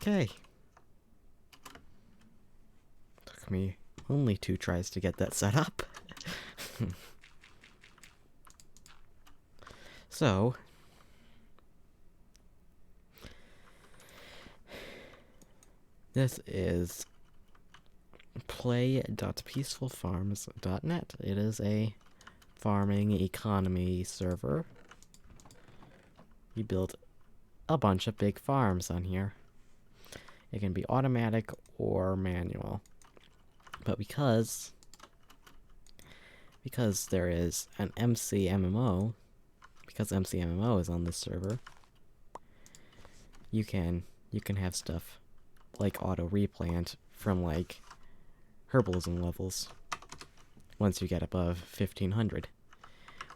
Okay. Took me only 2 tries to get that set up. So, this is play.peacefulfarms.net. It is a farming economy server. You build a bunch of big farms on here. It can be automatic or manual. But because there is an MCMMO, because MCMMO is on this server, you can have stuff like auto replant from like herbalism levels once you get above 1500,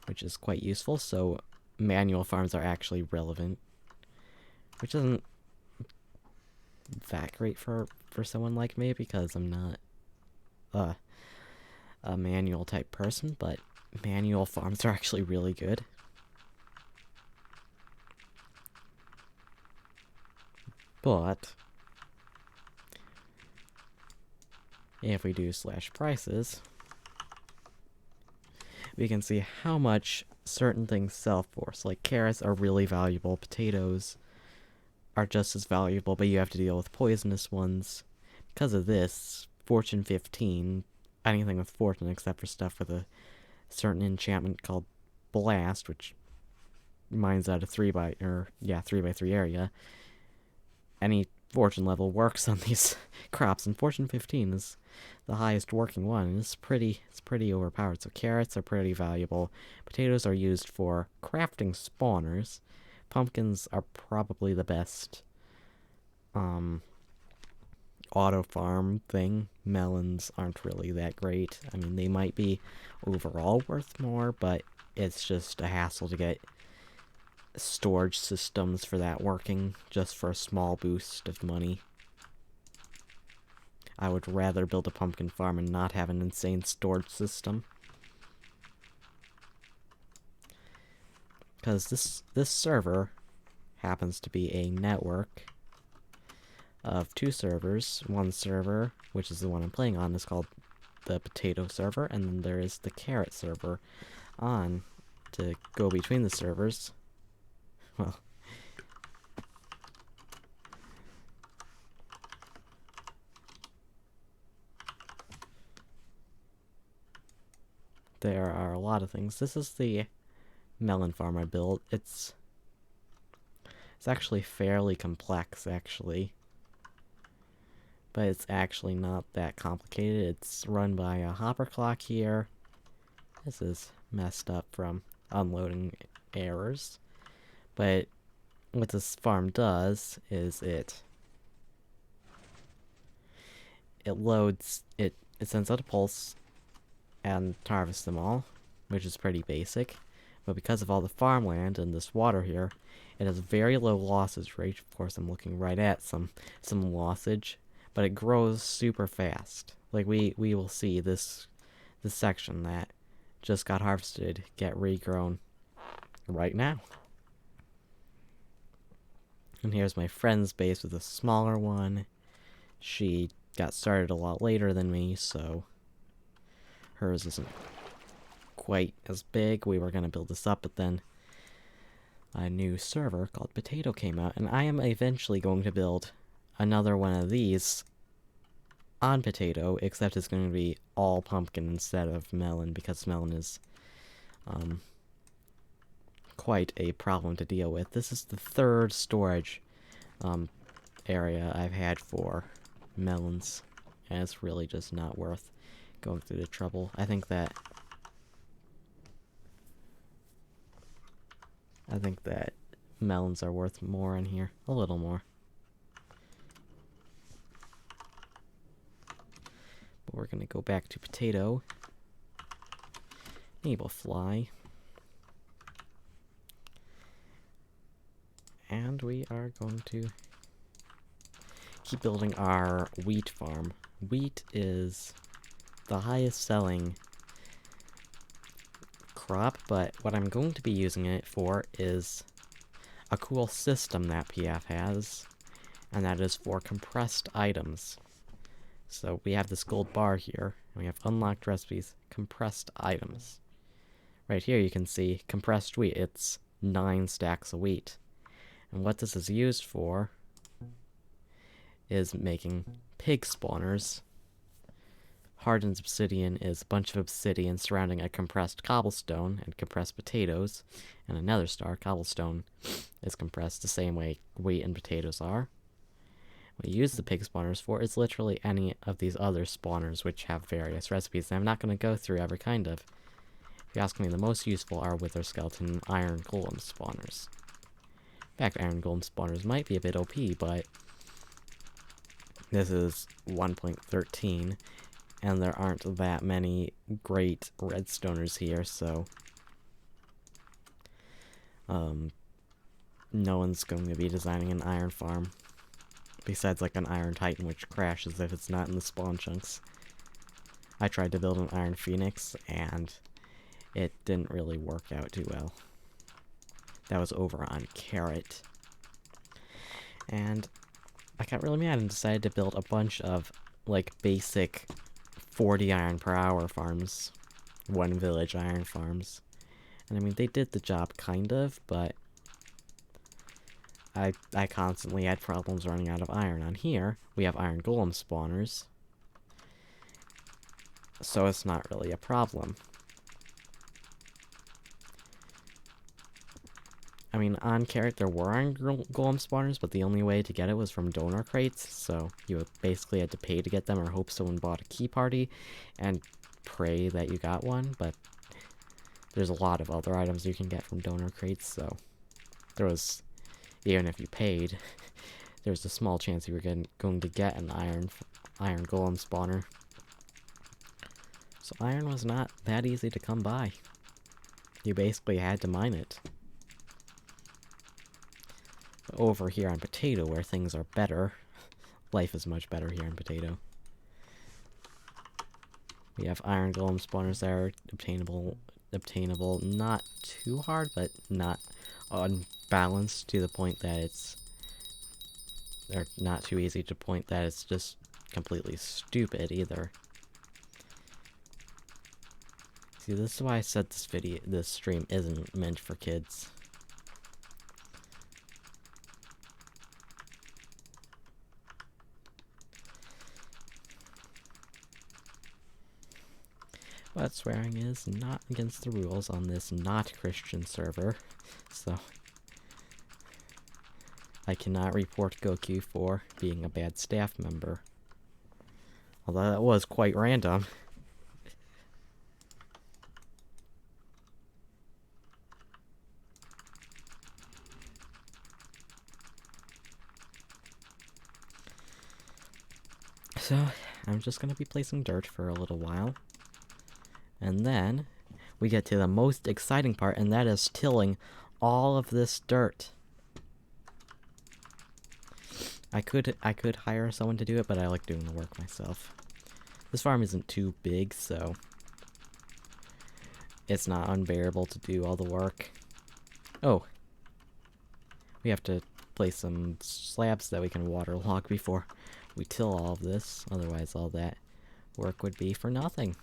which is quite useful. So manual farms are actually relevant, which isn't that great for someone like me because I'm not a manual type person, but manual farms are actually really good. But if we do /prices, we can see how much certain things sell for. So like carrots are really valuable, potatoes are just as valuable, but you have to deal with poisonous ones. Because of this, Fortune 15, anything with fortune except for stuff with a certain enchantment called Blast, which mines out a 3x3 area. Any fortune level works on these crops, and Fortune 15 is the highest working one, and it's pretty overpowered. So carrots are pretty valuable. Potatoes are used for crafting spawners. Pumpkins are probably the best auto farm thing. Melons aren't really that great. I mean, they might be overall worth more, but it's just a hassle to get storage systems for that working just for a small boost of money. I would rather build a pumpkin farm and not have an insane storage system. Because this server happens to be a network of 2 servers. One server, which is the one I'm playing on, is called the potato server, and then there is the carrot server on to go between the servers. Well, there are a lot of things. This is the melon farm I built. It's actually fairly complex, actually. But it's actually not that complicated. It's run by a hopper clock here. This is messed up from unloading errors. But what this farm does is it loads, it sends out a pulse and harvests them all, which is pretty basic. But because of all the farmland and this water here, it has very low lossage rate. Of course, I'm looking right at some lossage, but it grows super fast. Like we will see this section that just got harvested get regrown right now. And here's my friend's base with a smaller one. She got started a lot later than me, so hers isn't quite as big. We were going to build this up, but then a new server called Potato came out, and I am eventually going to build another one of these on Potato, except it's going to be all pumpkin instead of melon, because melon is quite a problem to deal with. This is the 3rd storage area I've had for melons, and it's really just not worth going through the trouble. I think that melons are worth more in here. A little more. But we're gonna go back to potato. Enable fly. And we are going to keep building our wheat farm. Wheat is the highest selling crop, but what I'm going to be using it for is a cool system that PF has, and that is for compressed items. So we have this gold bar here, and we have unlocked recipes, compressed items. Right here you can see compressed wheat. It's 9 stacks of wheat. And what this is used for is making pig spawners. Hardened obsidian is a bunch of obsidian surrounding a compressed cobblestone and compressed potatoes, and another star. Cobblestone is compressed the same way wheat and potatoes are. What you use the pig spawners for is literally any of these other spawners which have various recipes, and I'm not going to go through every kind of. If you ask me, the most useful are wither skeleton iron golem spawners. In fact, iron golem spawners might be a bit OP, but this is 1.13, and there aren't that many great redstoners here, so no one's going to be designing an iron farm. Besides like an iron titan, which crashes if it's not in the spawn chunks. I tried to build an iron phoenix, and it didn't really work out too well. That was over on carrot. And I got really mad and decided to build a bunch of, like, basic 40 iron per hour farms. 1 village iron farms. And I mean, they did the job kind of, but I constantly had problems running out of iron. On here, we have iron golem spawners, so it's not really a problem. I mean, on Carrot there were iron golem spawners, but the only way to get it was from donor crates, so you basically had to pay to get them or hope someone bought a key party and pray that you got one, but there's a lot of other items you can get from donor crates, so there was, even if you paid, there's a small chance you were going to get an iron golem spawner. So iron was not that easy to come by. You basically had to mine it. But over here on Potato, where things are better, life is much better here in Potato. We have iron golem spawners that are obtainable, not too hard, but not unbalanced to the point that it's, or not too easy to the point that it's just completely stupid either. See, this is why I said this stream isn't meant for kids. But swearing is not against the rules on this not Christian server, so I cannot report Goku for being a bad staff member. Although that was quite random. So, I'm just gonna be placing dirt for a little while. And then, we get to the most exciting part, and that is tilling all of this dirt. I could hire someone to do it, but I like doing the work myself. This farm isn't too big, so it's not unbearable to do all the work. Oh. We have to place some slabs that we can waterlog before we till all of this, otherwise all that work would be for nothing.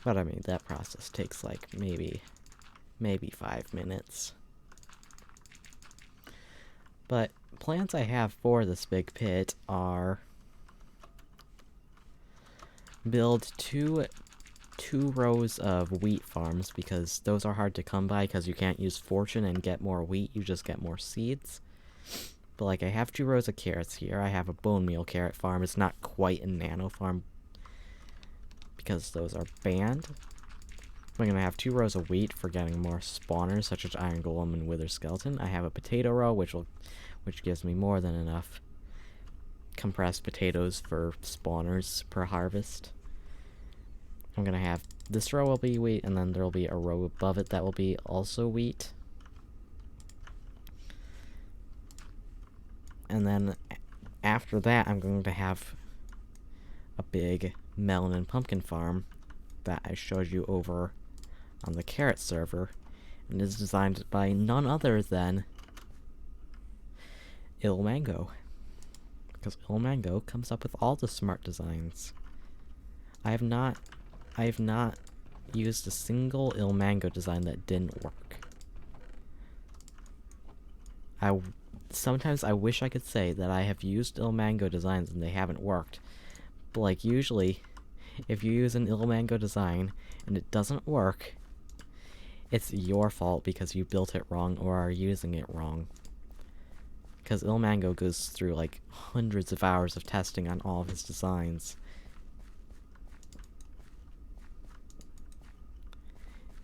But I mean, that process takes like maybe 5 minutes. But plans I have for this big pit are build two rows of wheat farms, because those are hard to come by because you can't use fortune and get more wheat, you just get more seeds. But like, I have 2 rows of carrots here. I have a bone meal carrot farm. It's not quite a nano farm because those are banned. I'm gonna have 2 rows of wheat for getting more spawners, such as iron golem and wither skeleton. I have a potato row, which gives me more than enough compressed potatoes for spawners per harvest. I'm gonna have this row will be wheat, and then there will be a row above it that will be also wheat. And then after that, I'm going to have a big melon and pumpkin farm that I showed you over on the Carrot server, and is designed by none other than Ilmango. Because Ilmango comes up with all the smart designs. I have not used a single Ilmango design that didn't work. Sometimes I wish I could say that I have used Ilmango designs and they haven't worked. But like usually, if you use an Ilmango design and it doesn't work, it's your fault because you built it wrong or are using it wrong. Because Ilmango goes through like hundreds of hours of testing on all of his designs.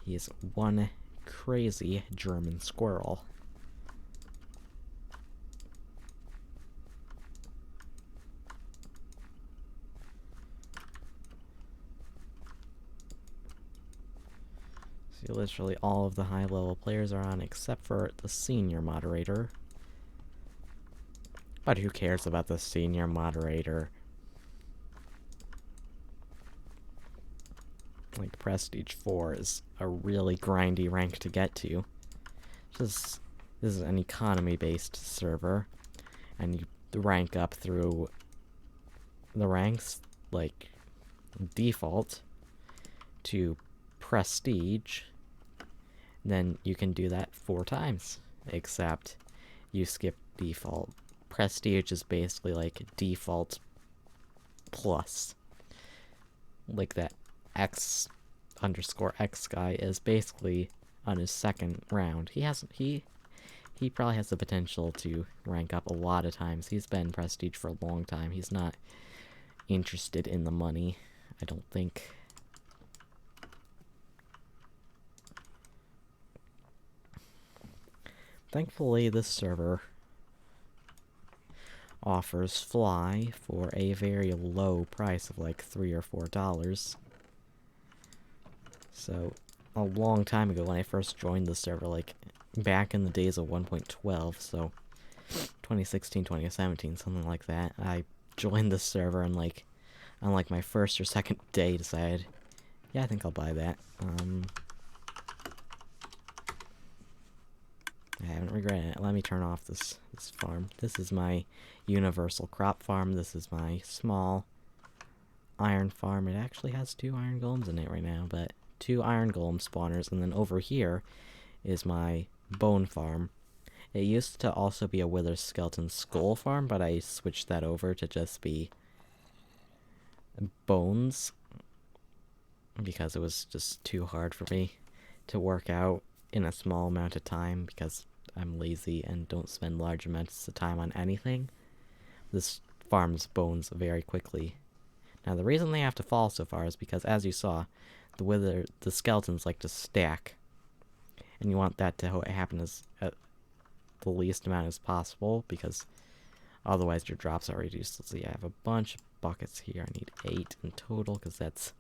He is one crazy German squirrel. See, literally all of the high-level players are on except for the senior moderator. But who cares about the senior moderator? Like, Prestige 4 is a really grindy rank to get to. This is an economy-based server, and you rank up through the ranks, like, default to Prestige. Then you can do that 4 times, except you skip default. Prestige is basically like default plus. Like that X_X guy is basically on his second round. He probably has the potential to rank up a lot of times. He's been Prestige for a long time. He's not interested in the money, I don't think. Thankfully, this server offers Fly for a very low price of like $3 or $4. So, a long time ago when I first joined the server, like back in the days of 1.12, so 2016, 2017, something like that, I joined the server and like on like my first or second day decided, yeah, I think I'll buy that. I haven't regretted it. Let me turn off this farm. This is my universal crop farm. This is my small iron farm. It actually has 2 iron golems in it right now, but 2 iron golem spawners. And then over here is my bone farm. It used to also be a wither skeleton skull farm, but I switched that over to just be bones because it was just too hard for me to work out in a small amount of time because I'm lazy and don't spend large amounts of time on anything. This farms bones very quickly. Now the reason they have to fall so far is because, as you saw, the skeletons like to stack, and you want that to happen as at the least amount as possible because otherwise your drops are reduced. Let's see, I have a bunch of buckets here. I need 8 in total because that's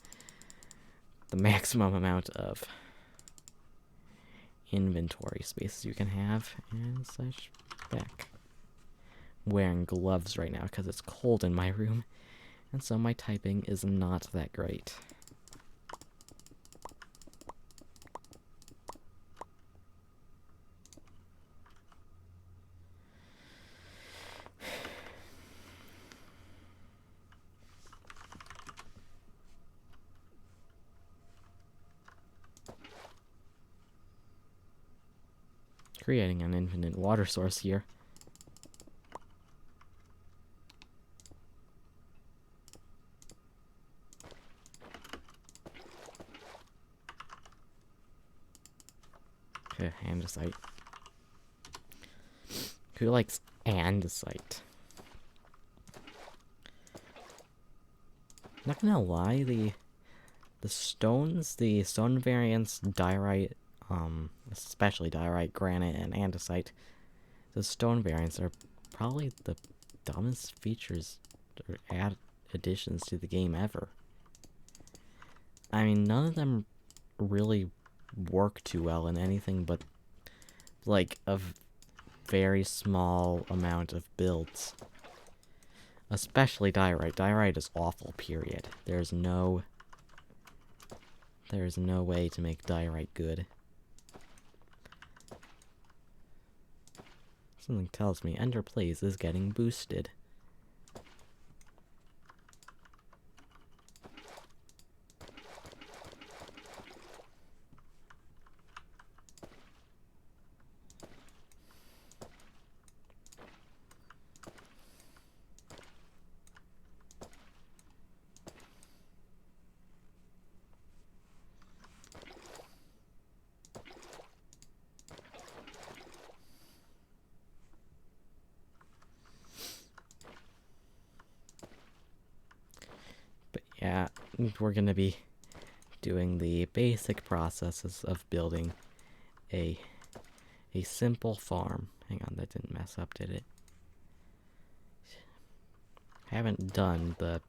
the maximum amount of inventory spaces you can have. And slash back. Wearing gloves right now because it's cold in my room, and so my typing is not that great. Creating an infinite water source here. Okay, andesite. Who likes andesite? Not gonna lie, the stone variants, diorite, especially diorite, granite, and andesite, the stone variants are probably the dumbest features or additions to the game ever. I mean, none of them really work too well in anything but like a very small amount of builds. Especially diorite. Diorite is awful, period. There's no There is no way to make diorite good. Something tells me Ender Plays is getting boosted. Yeah, we're gonna be doing the basic processes of building a simple farm. Hang on, that didn't mess up, did it? I haven't done the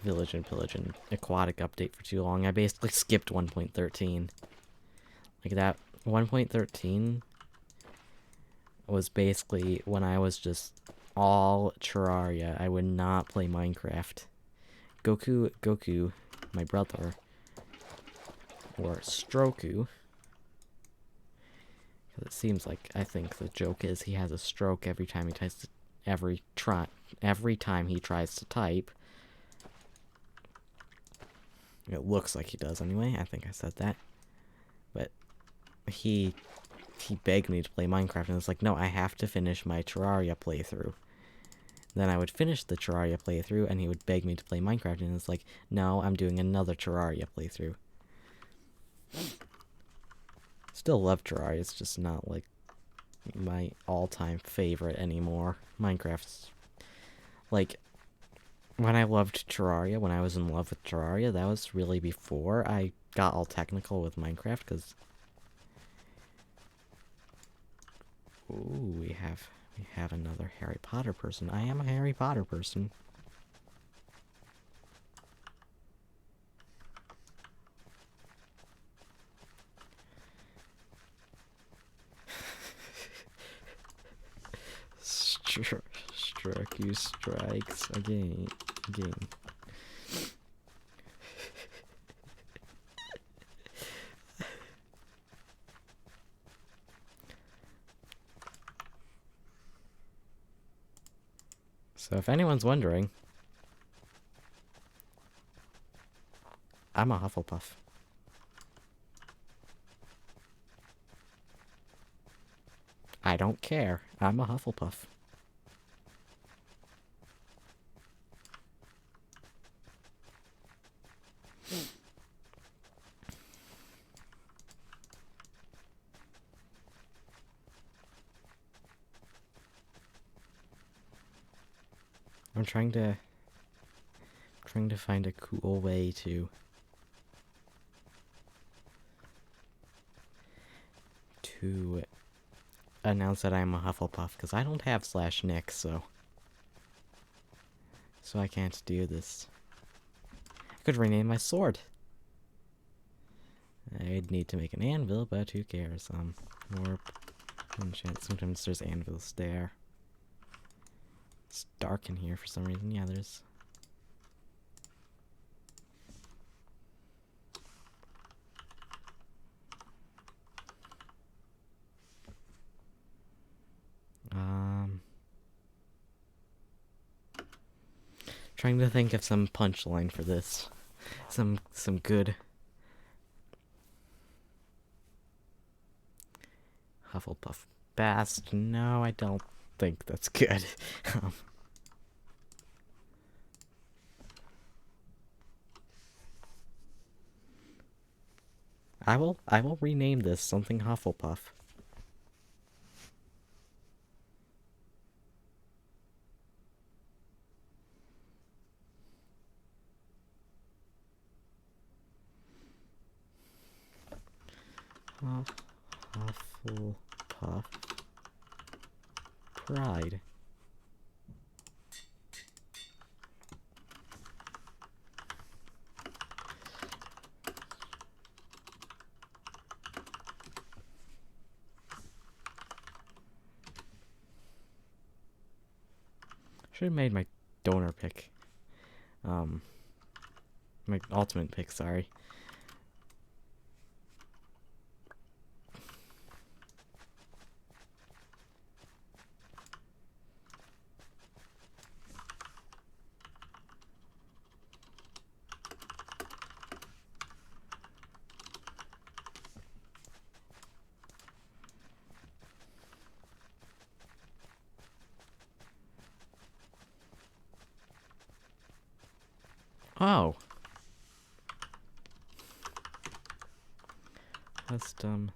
Village and Pillage and Aquatic update for too long. I basically skipped 1.13. Like that 1.13 was basically when I was just all Terraria. I would not play Minecraft. Goku, my brother, or Stroku, because it seems like, I think the joke is he has a stroke every time he tries to, every time he tries to type. It looks like he does anyway. I think I said that. But he begged me to play Minecraft, and it's like, no, I have to finish my Terraria playthrough. Then I would finish the Terraria playthrough, and he would beg me to play Minecraft, and it's like, no, I'm doing another Terraria playthrough. Still love Terraria, it's just not, like, my all-time favorite anymore. Minecraft's, like, when I loved Terraria, when I was in love with Terraria, that was really before I got all technical with Minecraft, because... Ooh, we have another Harry Potter person. I am a Harry Potter person. Stroku strikes again. So if anyone's wondering, I'm a Hufflepuff. I don't care. I'm a Hufflepuff. I'm trying to find a cool way to announce that I'm a Hufflepuff, because I don't have /Nick, so I can't do this. I could rename my sword. I'd need to make an anvil, but who cares? More enchant. Sometimes there's anvils there. It's dark in here for some reason. Yeah, there's... Trying to think of some punchline for this. Some good... Hufflepuff Bast. No, I don't think that's good. I will rename this something Hufflepuff. Hufflepuff Pride. Should have made my donor pick. My ultimate pick, sorry. Oh. Custom.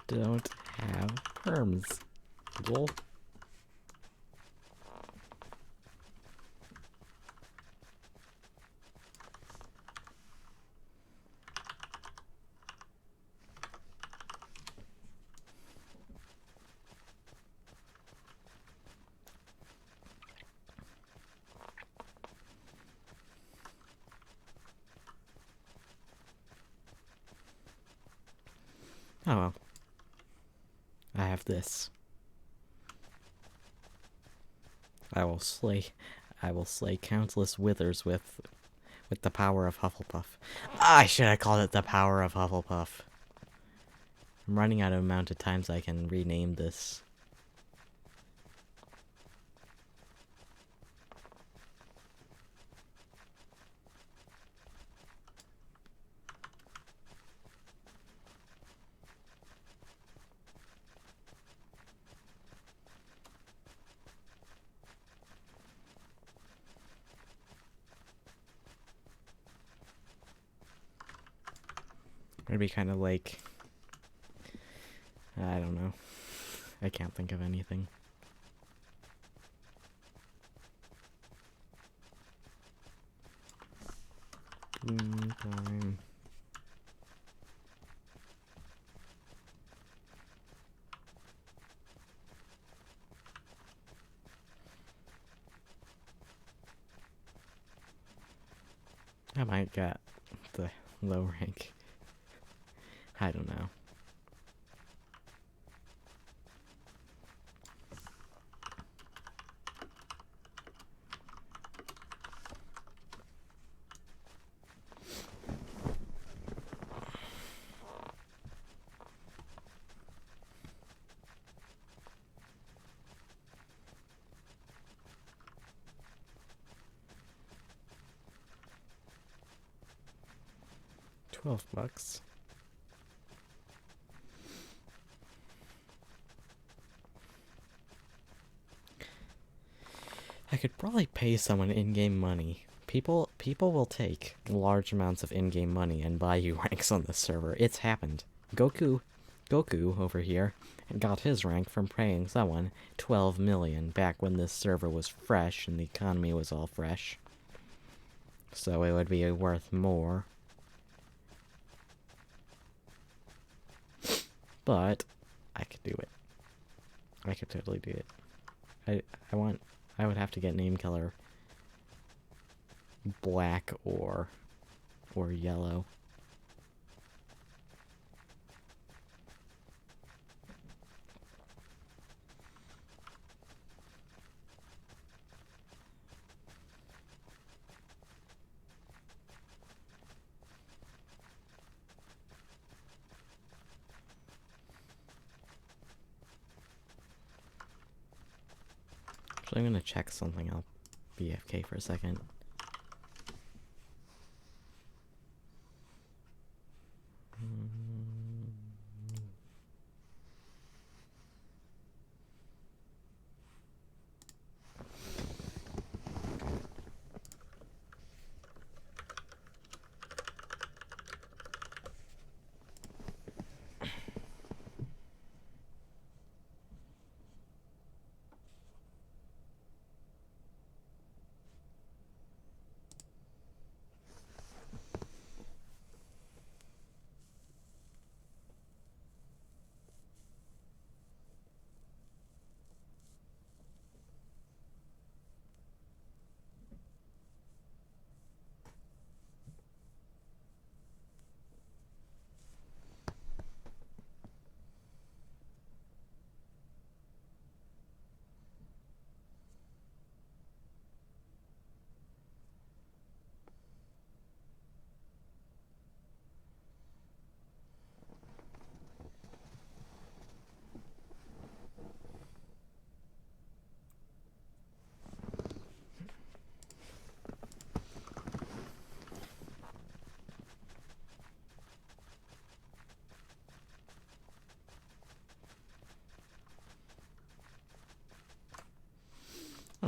Don't have perms. Lol. Oh well. I have this. I will slay countless withers with the power of Hufflepuff. I should have called it the power of Hufflepuff. I'm running out of amount of times I can rename this. It'd be kind of like... I don't know. I can't think of anything. Time. I might get the low rank. I don't know. $12. I could probably pay someone in-game money. People will take large amounts of in-game money and buy you ranks on this server. It's happened. Goku over here got his rank from paying someone 12 million back when this server was fresh and the economy was all fresh. So it would be worth more. But I could do it. I could totally do it. I would have to get name color black or yellow. Actually, I'm gonna check something. I'll be AFK for a second.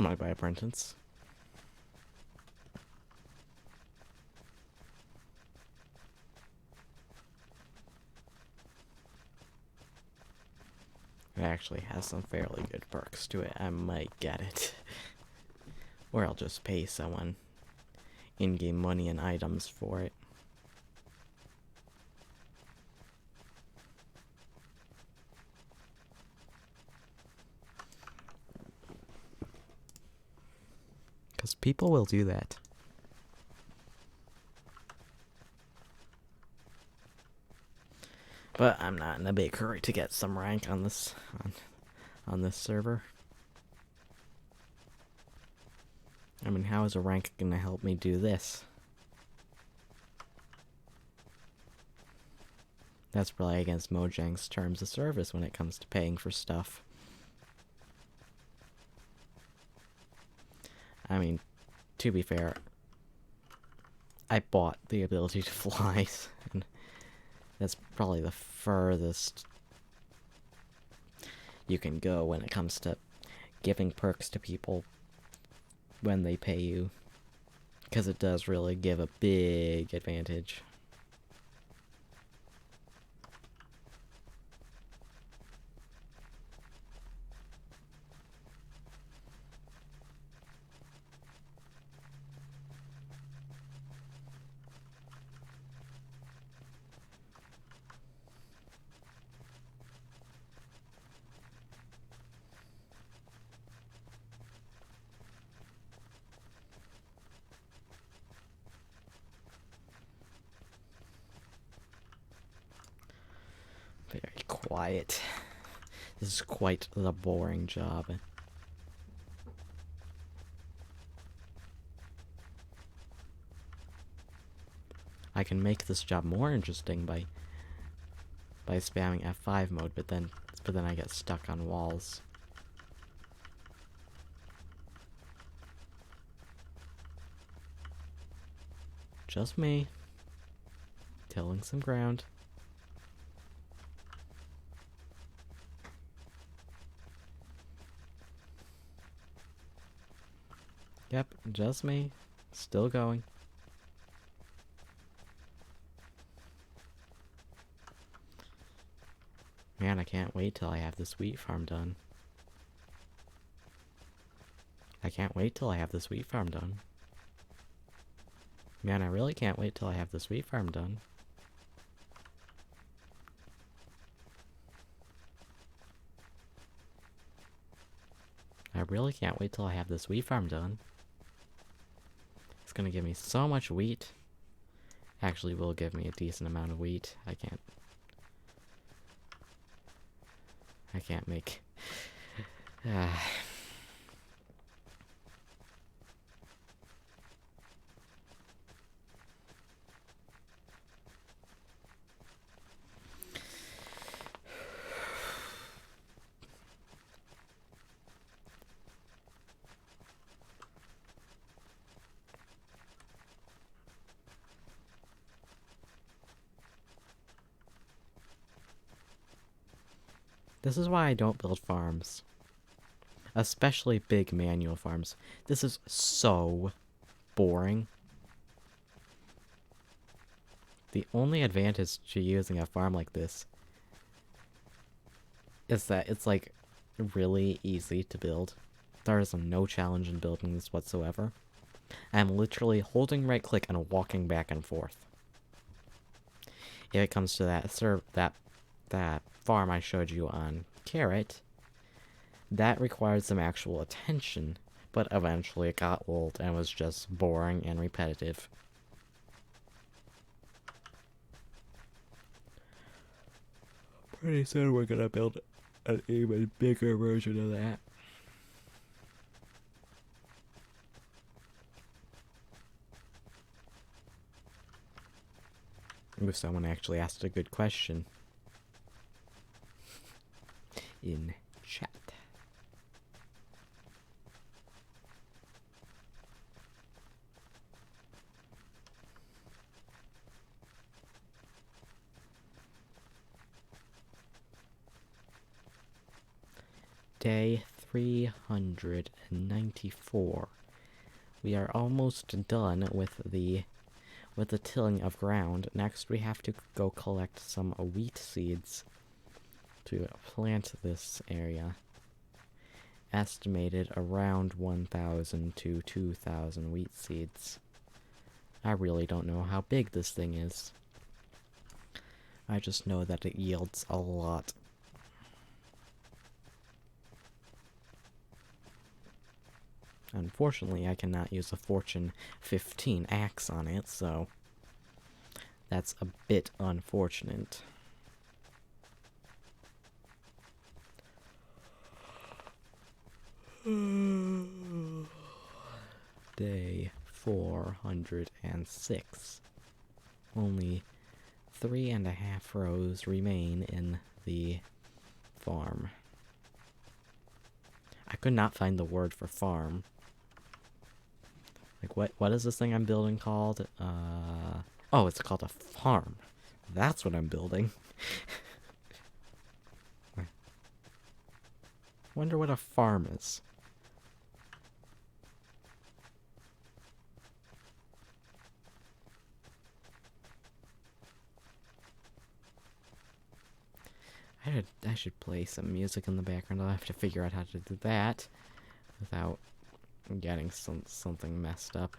I'm not by apprentice. It actually has some fairly good perks to it. I might get it. Or I'll just pay someone in-game money and items for it. Because people will do that. But I'm not in a big hurry to get some rank on this on this server. I mean, how is a rank gonna help me do this? That's probably against Mojang's terms of service when it comes to paying for stuff. I mean, to be fair, I bought the ability to fly, and that's probably the furthest you can go when it comes to giving perks to people when they pay you, because it does really give a big advantage. Very quiet. This is quite the boring job. I can make this job more interesting by spamming F5 mode, but then I get stuck on walls. Just me, tilling some ground. Yep, just me. Still going. Man, I can't wait till I have this wheat farm done. I can't wait till I have this wheat farm done. Man, I really can't wait till I have this wheat farm done. I really can't wait till I have this wheat farm done. It's gonna give me so much wheat. Actually, will give me a decent amount of wheat. I can't make... This is why I don't build farms. Especially big manual farms. This is so boring. The only advantage to using a farm like this is that it's like really easy to build. There is no challenge in building this whatsoever. I'm literally holding right click and walking back and forth. If it comes to that farm I showed you on Carrot, that required some actual attention, but eventually it got old and was just boring and repetitive. Pretty soon we're gonna build an even bigger version of that. Ooh, someone actually asked a good question in chat. Day 394. We are almost done with the tilling of ground. Next, we have to go collect some wheat seeds to plant this area. Estimated around 1,000 to 2,000 wheat seeds. I really don't know how big this thing is. I just know that it yields a lot. Unfortunately, I cannot use a Fortune 15 axe on it, so that's a bit unfortunate. Day 406. Only 3.5 rows remain in the farm. I could not find the word for farm. Like, what is this thing I'm building called? Oh, it's called a farm. That's what I'm building. Wonder what a farm is. I should play some music in the background. I'll have to figure out how to do that without getting something messed up.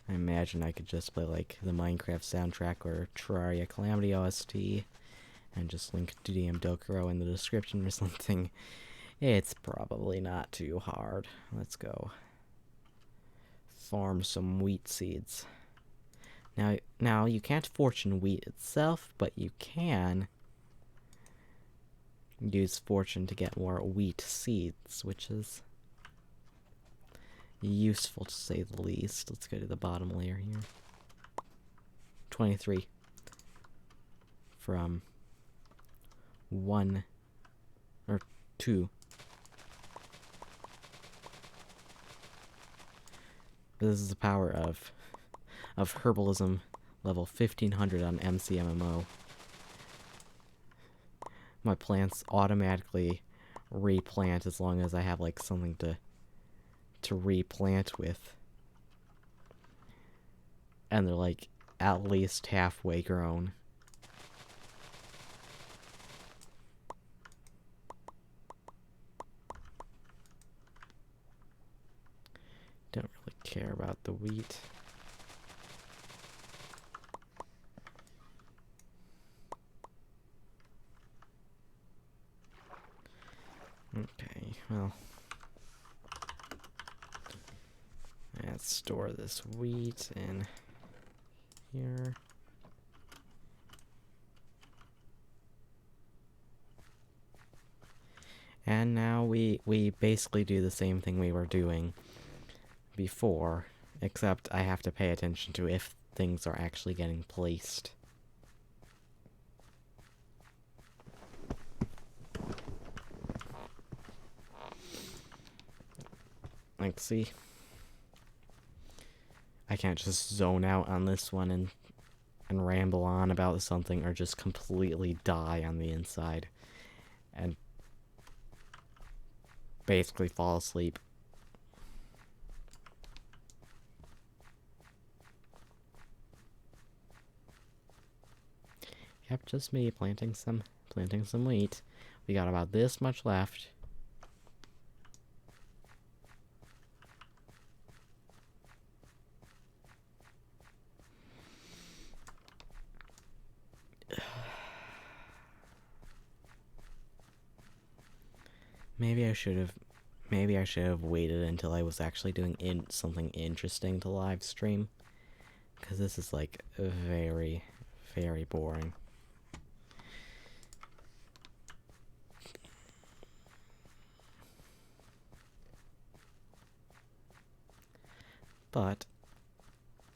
I imagine I could just play like the Minecraft soundtrack or Terraria Calamity OST and just link to DM Dokuro in the description or something. It's probably not too hard. Let's go farm some wheat seeds. Now you can't fortune wheat itself, but you can use fortune to get more wheat seeds, which is useful to say the least. Let's go to the bottom layer here. 23 from 1 or 2. This is the power of herbalism level 1500 on MCMMO. My plants automatically replant as long as I have like something to replant with. And they're like at least halfway grown. Don't really care about the wheat. Okay, well, let's store this wheat in here. And now we basically do the same thing we were doing before, except I have to pay attention to if things are actually getting placed. Like, see? I can't just zone out on this one and ramble on about something or just completely die on the inside and basically fall asleep. Yep, just me planting some wheat. We got about this much left. Maybe I should have waited until I was actually doing something interesting to live stream, because this is like very, very boring. But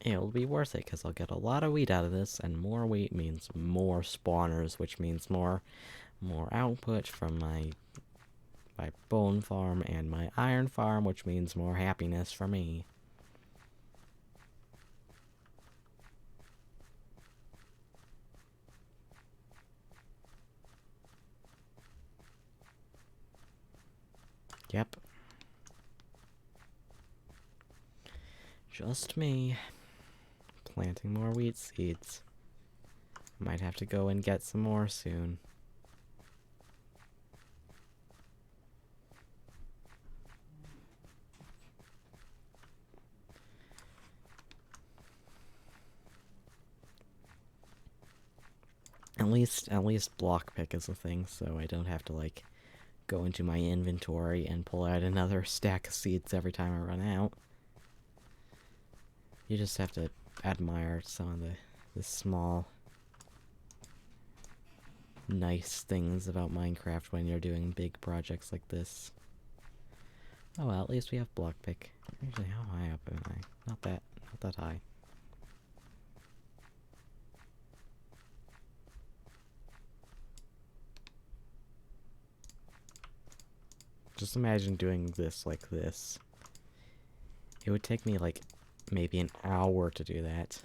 it'll be worth it because I'll get a lot of wheat out of this, and more wheat means more spawners, which means more output from my bone farm and my iron farm, which means more happiness for me. Yep. Just me. Planting more wheat seeds. Might have to go and get some more soon. At least block pick is a thing, so I don't have to, like, go into my inventory and pull out another stack of seeds every time I run out. You just have to admire some of the small, nice things about Minecraft when you're doing big projects like this. Oh well, at least we have block pick. Actually, how high up am I? Not that high. Just imagine doing this like this. It would take me, like, maybe an hour to do that,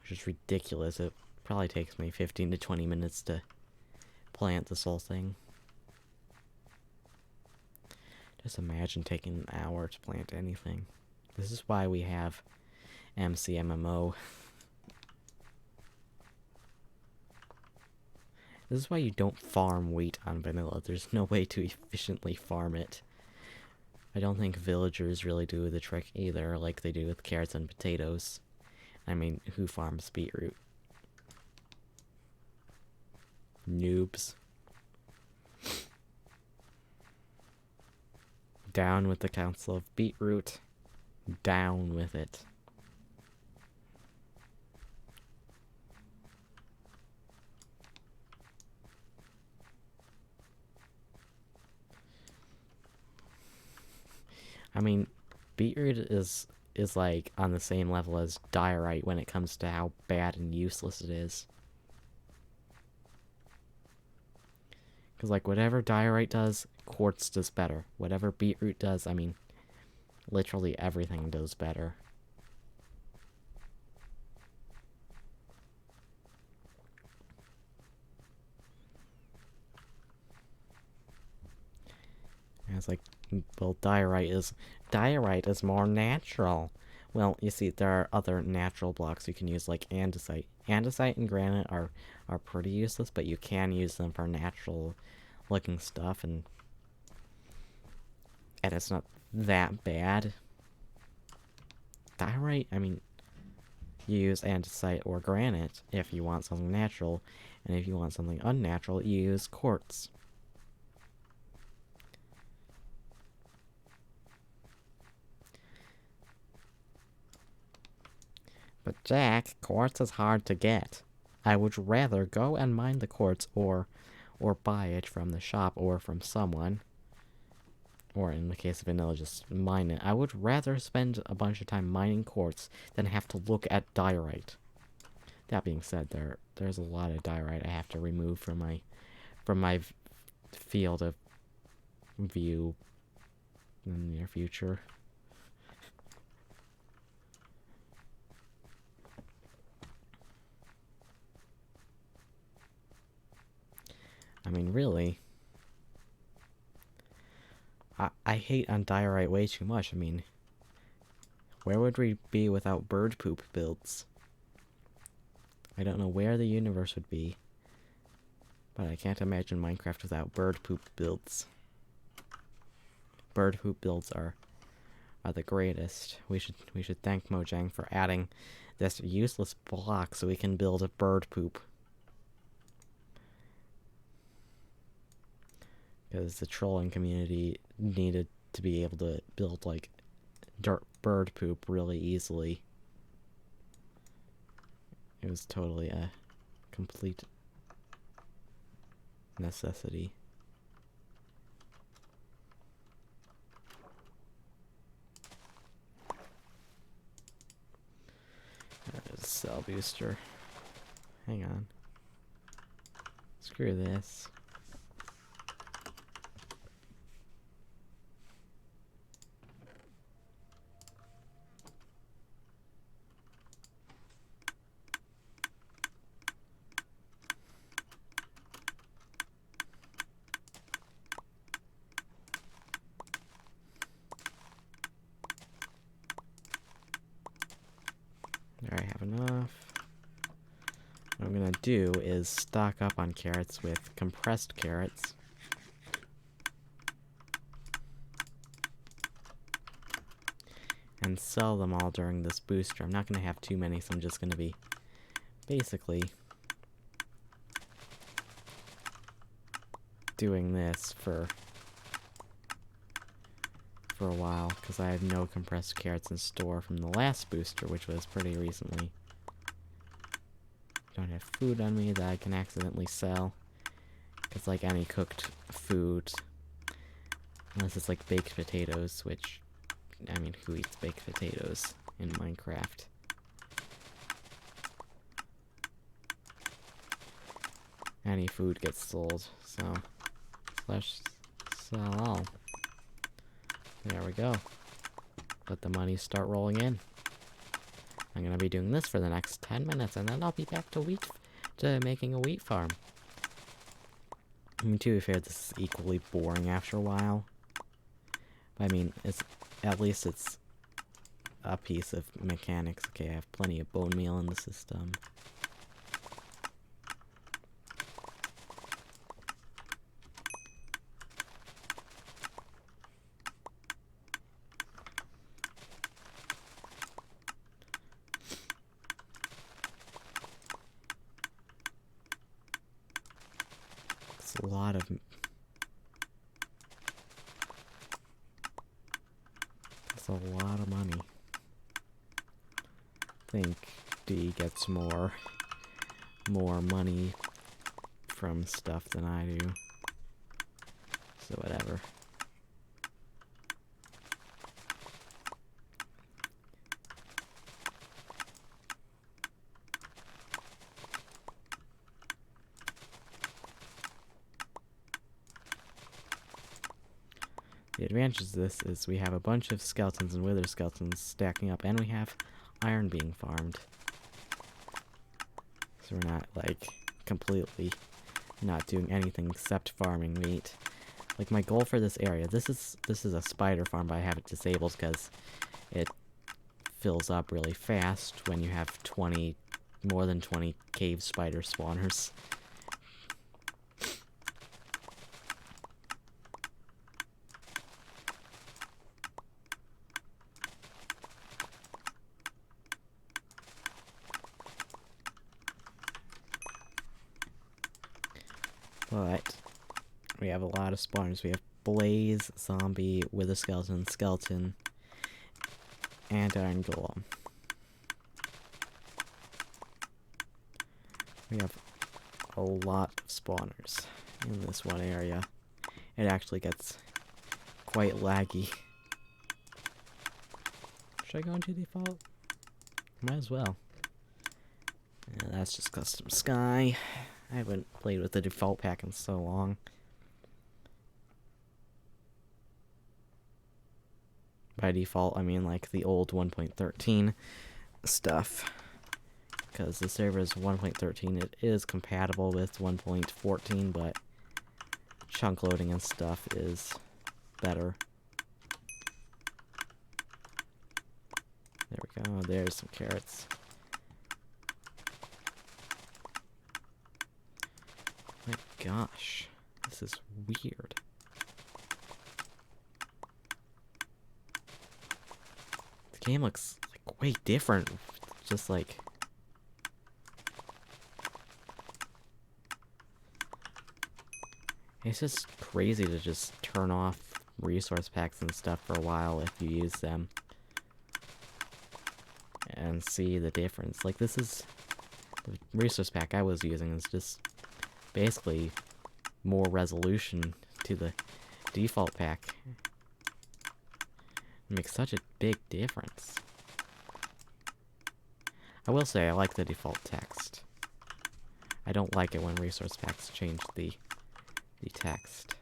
which is ridiculous. It probably takes me 15 to 20 minutes to plant this whole thing. Just imagine taking an hour to plant anything. This is why we have MCMMO. This is why you don't farm wheat on vanilla. There's no way to efficiently farm it. I don't think villagers really do the trick either, like they do with carrots and potatoes. I mean, who farms beetroot? Noobs. Down with the Council of Beetroot. Down with it. I mean, beetroot is like on the same level as diorite when it comes to how bad and useless it is. Because, like, whatever diorite does, quartz does better. Whatever beetroot does, I mean, literally everything does better. And it's like, well, diorite is more natural. Well, you see, there are other natural blocks you can use, like andesite. Andesite and granite are pretty useless, but you can use them for natural looking stuff, and it's not that bad. Diorite, I mean, you use andesite or granite if you want something natural, and if you want something unnatural, you use quartz. But Jack, quartz is hard to get. I would rather go and mine the quartz or buy it from the shop or from someone. Or in the case of vanilla, just mine it. I would rather spend a bunch of time mining quartz than have to look at diorite. That being said, there's a lot of diorite I have to remove from my field of view in the near future. I mean, really, I hate on diorite way too much. I mean, where would we be without bird poop builds? I don't know where the universe would be, but I can't imagine Minecraft without bird poop builds. Bird poop builds are the greatest. We should thank Mojang for adding this useless block so we can build a bird poop. Because the trolling community needed to be able to build, like, dirt bird poop really easily. It was totally a complete necessity. There's a cell booster. Hang on. Screw this. enough. What I'm gonna do is stock up on carrots with compressed carrots. And sell them all during this booster. I'm not gonna have too many, so I'm just gonna be basically doing this for a while, because I have no compressed carrots in store from the last booster, which was pretty recently. Don't have food on me that I can accidentally sell. It's like any cooked food, unless it's like baked potatoes, which, I mean, who eats baked potatoes in Minecraft? Any food gets sold, so let's sell all. There we go. Let the money start rolling in. I'm gonna be doing this for the next 10 minutes, and then I'll be back to making a wheat farm. I mean, to be fair, this is equally boring after a while. But I mean, at least it's a piece of mechanics. Okay, I have plenty of bone meal in the system. It's a lot of... That's a lot of money. I think D gets more money from stuff than I do. So whatever. The advantage of this is we have a bunch of skeletons and wither skeletons stacking up, and we have iron being farmed. So we're not, like, completely not doing anything except farming meat. Like, my goal for this area, this is a spider farm, but I have it disabled because it fills up really fast when you have more than 20 cave spider spawners. But we have a lot of spawners. We have blaze, zombie, wither skeleton, and iron golem. We have a lot of spawners in this one area. It actually gets quite laggy. Should I go into default? Might as well. Yeah, that's just custom sky. I haven't played with the default pack in so long. By default, I mean like the old 1.13 stuff. Because the server is 1.13, it is compatible with 1.14, but chunk loading and stuff is better. There we go, there's some carrots. My gosh, this is weird. The game looks like way different, just like... It's just crazy to just turn off resource packs and stuff for a while if you use them. And see the difference. Like, this is... The resource pack I was using is just basically more resolution to the default pack. It makes such a big difference. I will say I like the default text. I don't like it when resource packs change the text.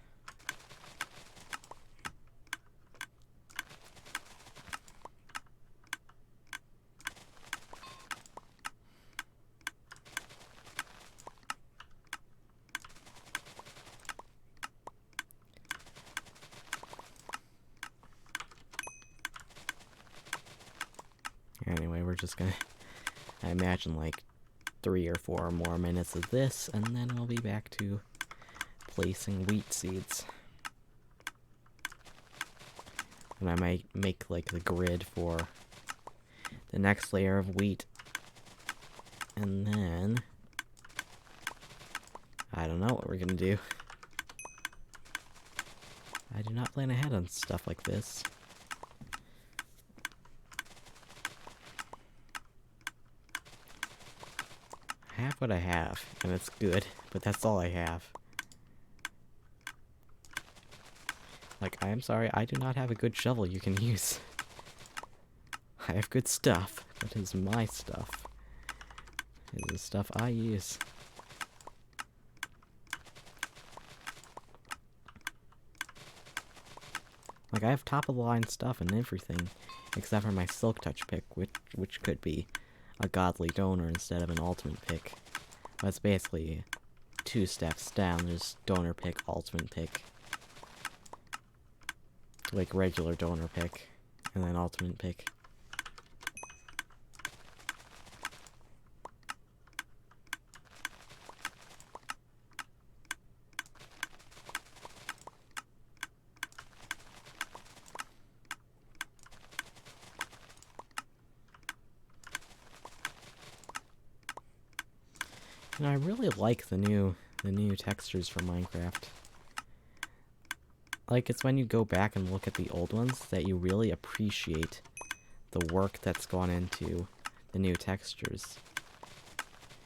Anyway, we're just gonna I imagine like 3 or 4 more minutes of this, and then I'll be back to placing wheat seeds. And I might make like the grid for the next layer of wheat. And then I don't know what we're gonna do. I do not plan ahead on stuff like this. I have what I have, and it's good, but that's all I have. Like, I am sorry, I do not have a good shovel you can use. I have good stuff, but it is my stuff. It is the stuff I use. Like, I have top-of-the-line stuff and everything, except for my Silk Touch pick, which could be a godly donor instead of an ultimate pick. That's basically 2 steps down. There's donor pick, ultimate pick. Like regular donor pick, and then ultimate pick. And I really like the new textures for Minecraft. Like, it's when you go back and look at the old ones that you really appreciate the work that's gone into the new textures.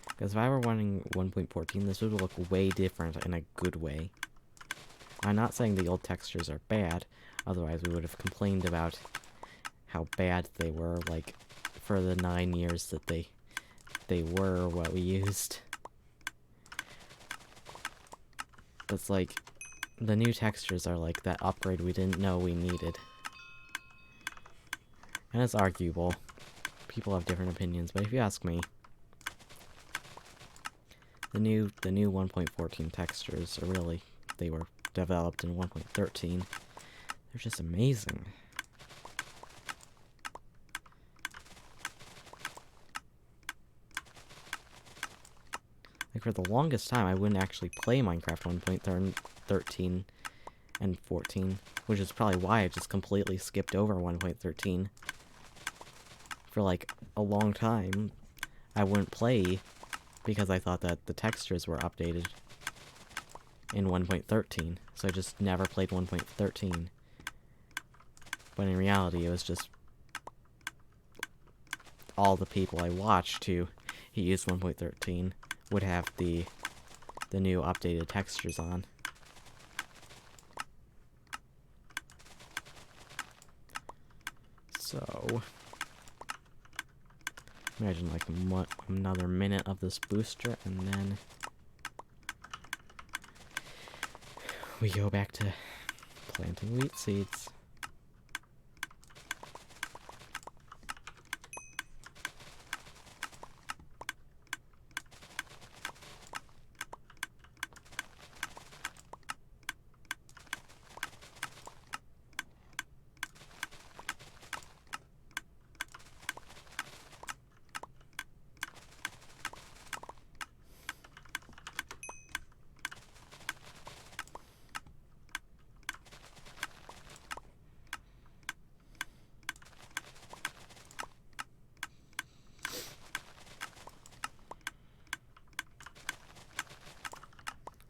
Because if I were running 1.14, this would look way different in a good way. I'm not saying the old textures are bad, otherwise we would have complained about how bad they were, like, for the 9 years that they were what we used. It's like, the new textures are like that upgrade we didn't know we needed. And it's arguable. People have different opinions, but if you ask me, the new 1.14 textures are really, they were developed in 1.13. They're just amazing. Like, for the longest time, I wouldn't actually play Minecraft 1.13 and 14, which is probably why I just completely skipped over 1.13. For, like, a long time, I wouldn't play because I thought that the textures were updated in 1.13, so I just never played 1.13. But in reality, it was just all the people I watched who used 1.13 would have the new updated textures on. So, imagine like another minute of this booster, and then we go back to planting wheat seeds.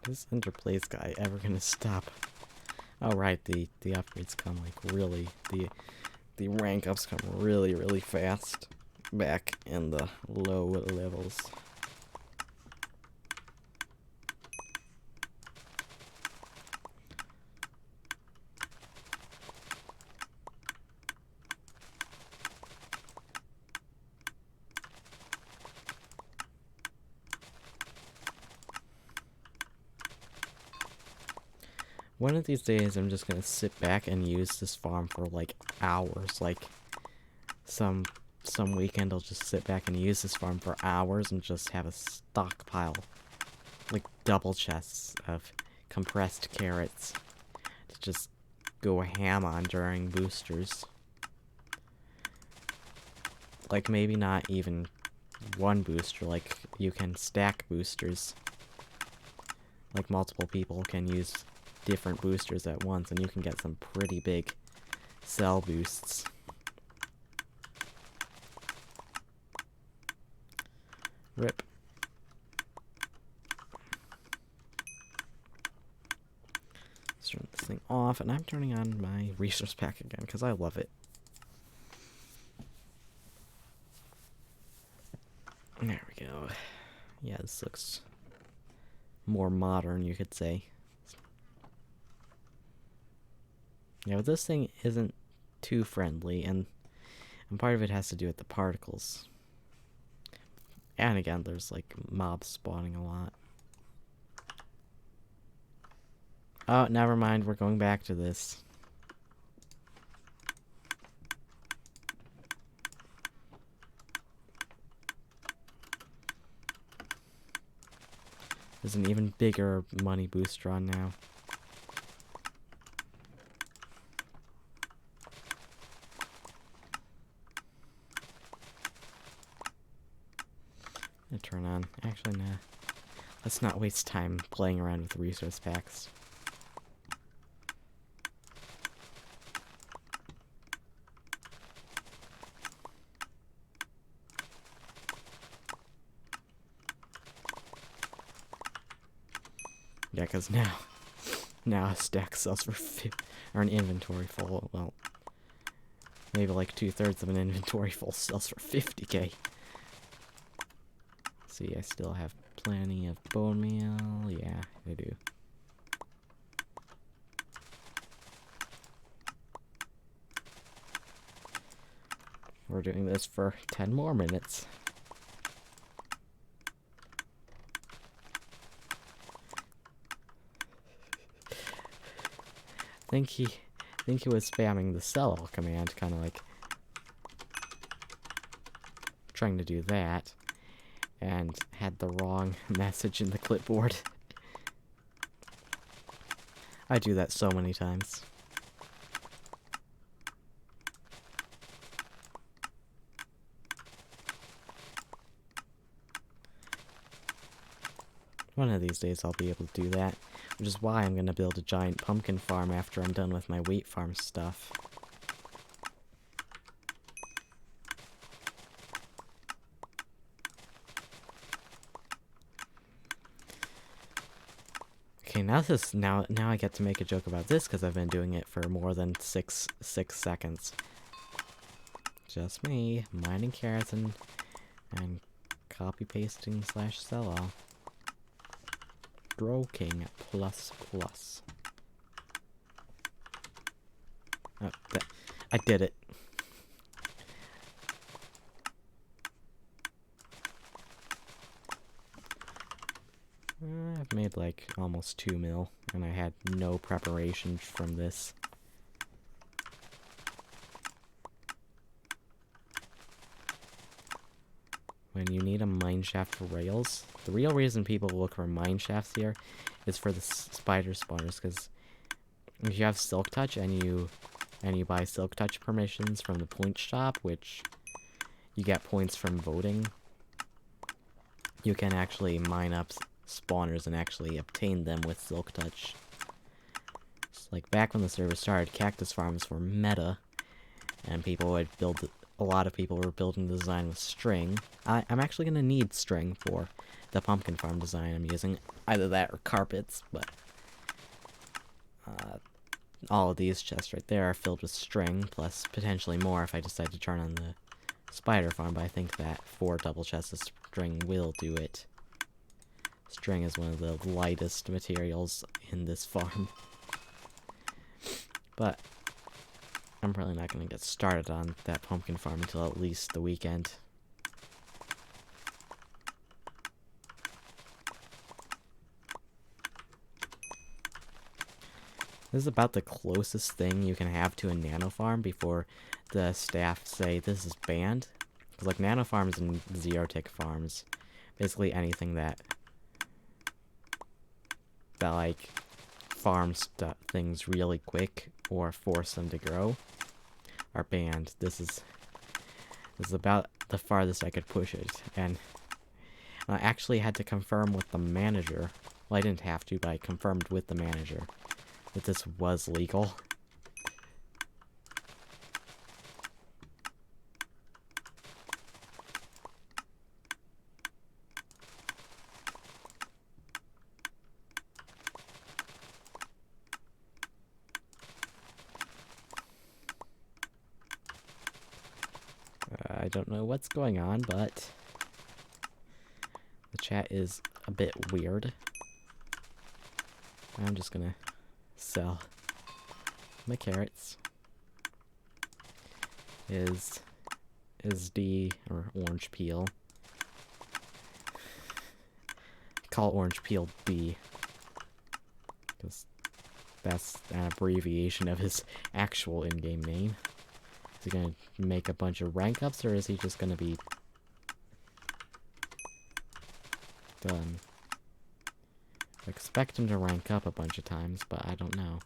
Is Enderplace guy ever gonna stop? Oh right, the upgrades come like really, the rank ups come really fast back in the low levels. One of these days, I'm just gonna sit back and use this farm for like hours. Like some weekend, I'll just sit back and use this farm for hours and just have a stockpile, like double chests of compressed carrots to just go ham on during boosters. Like maybe not even one booster. Like, you can stack boosters. Like, multiple people can use different boosters at once, and you can get some pretty big cell boosts. Rip. Let's turn this thing off, and I'm turning on my resource pack again, because I love it. There we go. Yeah, this looks more modern, you could say. Yeah, but this thing isn't too friendly, and part of it has to do with the particles. And again, there's like mobs spawning a lot. Oh, never mind, we're going back to this. There's an even bigger money booster on now. Turn on. Actually, nah. Let's not waste time playing around with resource packs. Yeah, because now a stack sells for or an inventory full. Well, maybe like 2/3 of an inventory full sells for 50k. See, I still have plenty of bone meal. Yeah, I do. We're doing this for 10 more minutes. I think he was spamming the sell command, kind of like trying to do that, and had the wrong message in the clipboard. I do that so many times. One of these days I'll be able to do that, which is why I'm going to build a giant pumpkin farm after I'm done with my wheat farm stuff. Okay, now I get to make a joke about this because I've been doing it for more than six seconds. Just me mining carrots and copy pasting / sell all. Grow King plus. Oh, I did it. I've made like almost 2 mil, and I had no preparation from this. When you need a mine shaft for rails, the real reason people look for mine shafts here is for the spider spawners, because if you have Silk Touch and you buy Silk Touch permissions from the point shop, which you get points from voting, you can actually mine up spawners and actually obtain them with Silk Touch. It's like back when the server started, cactus farms were meta, and people would build. A lot of people were building the design with string. I'm actually gonna need string for the pumpkin farm design I'm using. Either that or carpets, but all of these chests right there are filled with string, plus potentially more if I decide to turn on the spider farm, but I think that 4 double chests of string will do it. String is one of the lightest materials in this farm. But I'm probably not going to get started on that pumpkin farm until at least the weekend. This is about the closest thing you can have to a nano farm before the staff say this is banned. Because like nano farms and zero-tick farms, basically anything that like farms things really quick or force them to grow are banned. This is about the farthest I could push it, and I actually had to confirm with the manager. Well, I didn't have to, but I confirmed with the manager that this was legal. I don't know what's going on, but the chat is a bit weird. I'm just gonna sell my carrots. Is D or orange peel. Call orange peel B, because that's an abbreviation of his actual in-game name. Is he gonna make a bunch of rank ups, or is he just gonna be done? I expect him to rank up a bunch of times, but I don't know.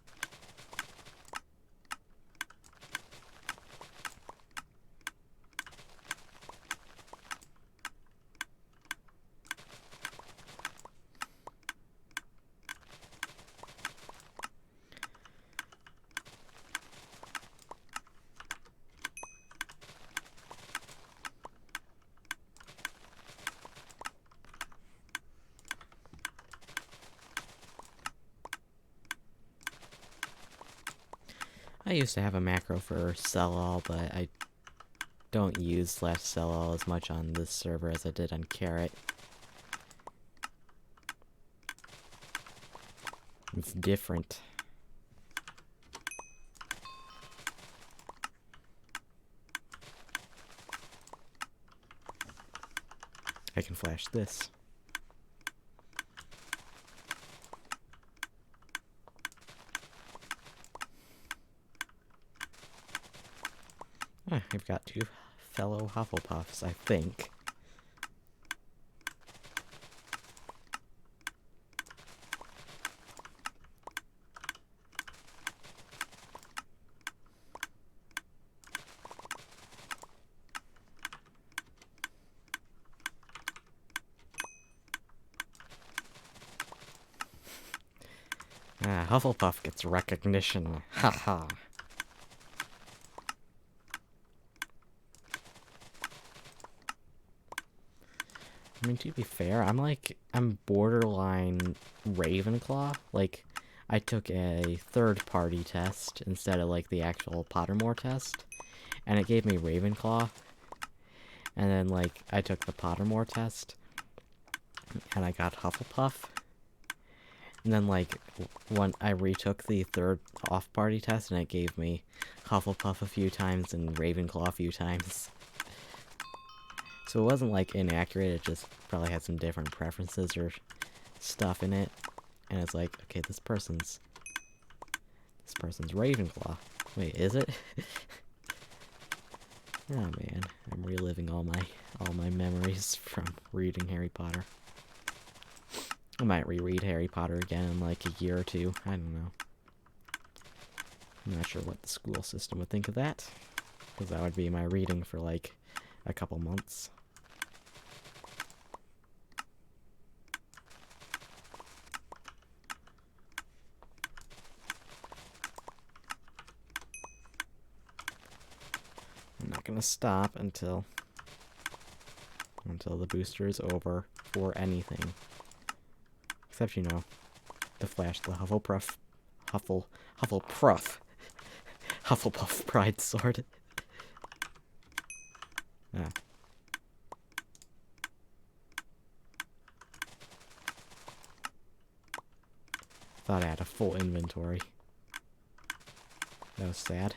I used to have a macro for sell all, but I don't use /sell all as much on this server as I did on Carrot. It's different. I can flash this. I've got two fellow Hufflepuffs, I think. Hufflepuff gets recognition. Haha. I mean, to be fair, I'm borderline Ravenclaw. Like, I took a third-party test instead of, like, the actual Pottermore test, and it gave me Ravenclaw. And then, like, I took the Pottermore test, and I got Hufflepuff. And then, like, when I retook the third off-party test, and it gave me Hufflepuff a few times and Ravenclaw a few times. So it wasn't, like, inaccurate, it just probably had some different preferences or stuff in it. And it's like, okay, this person's Ravenclaw. Wait, is it? Oh man, I'm reliving all my memories from reading Harry Potter. I might reread Harry Potter again in like a year or two. I don't know. I'm not sure what the school system would think of that, because that would be my reading for like a couple months. I'm not gonna stop until the booster is over for anything. Except, you know, to flash the Hufflepuff Pride Sword. Ah. Thought I had a full inventory. That was sad.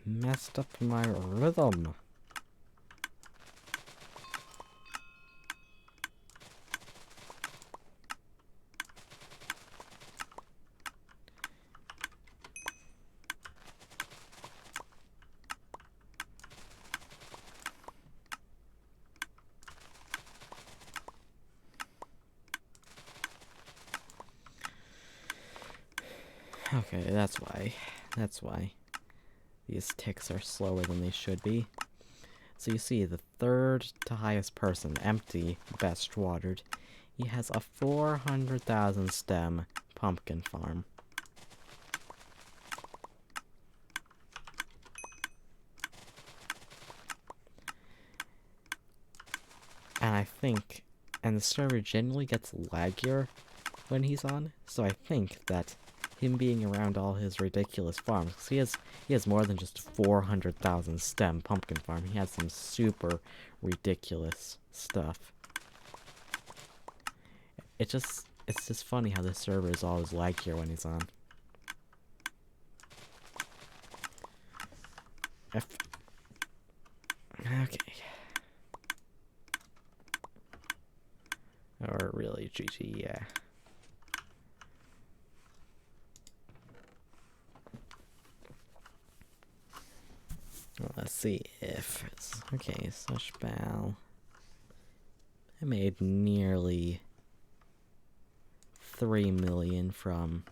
Messed up my rhythm. Okay, that's why. These ticks are slower than they should be. So you see, the third to highest person, Empty, best watered, he has a 400,000 stem pumpkin farm. And I think, and the server generally gets laggier when he's on, so I think that him being around all his ridiculous farms, 'cause he has more than just 400,000 stem pumpkin farm. He has some super ridiculous stuff. It's just funny how this server is always laggier when he's on. Okay. Or really, GG, yeah. Well, let's see if it's... Okay, such bal. I made nearly 3 million from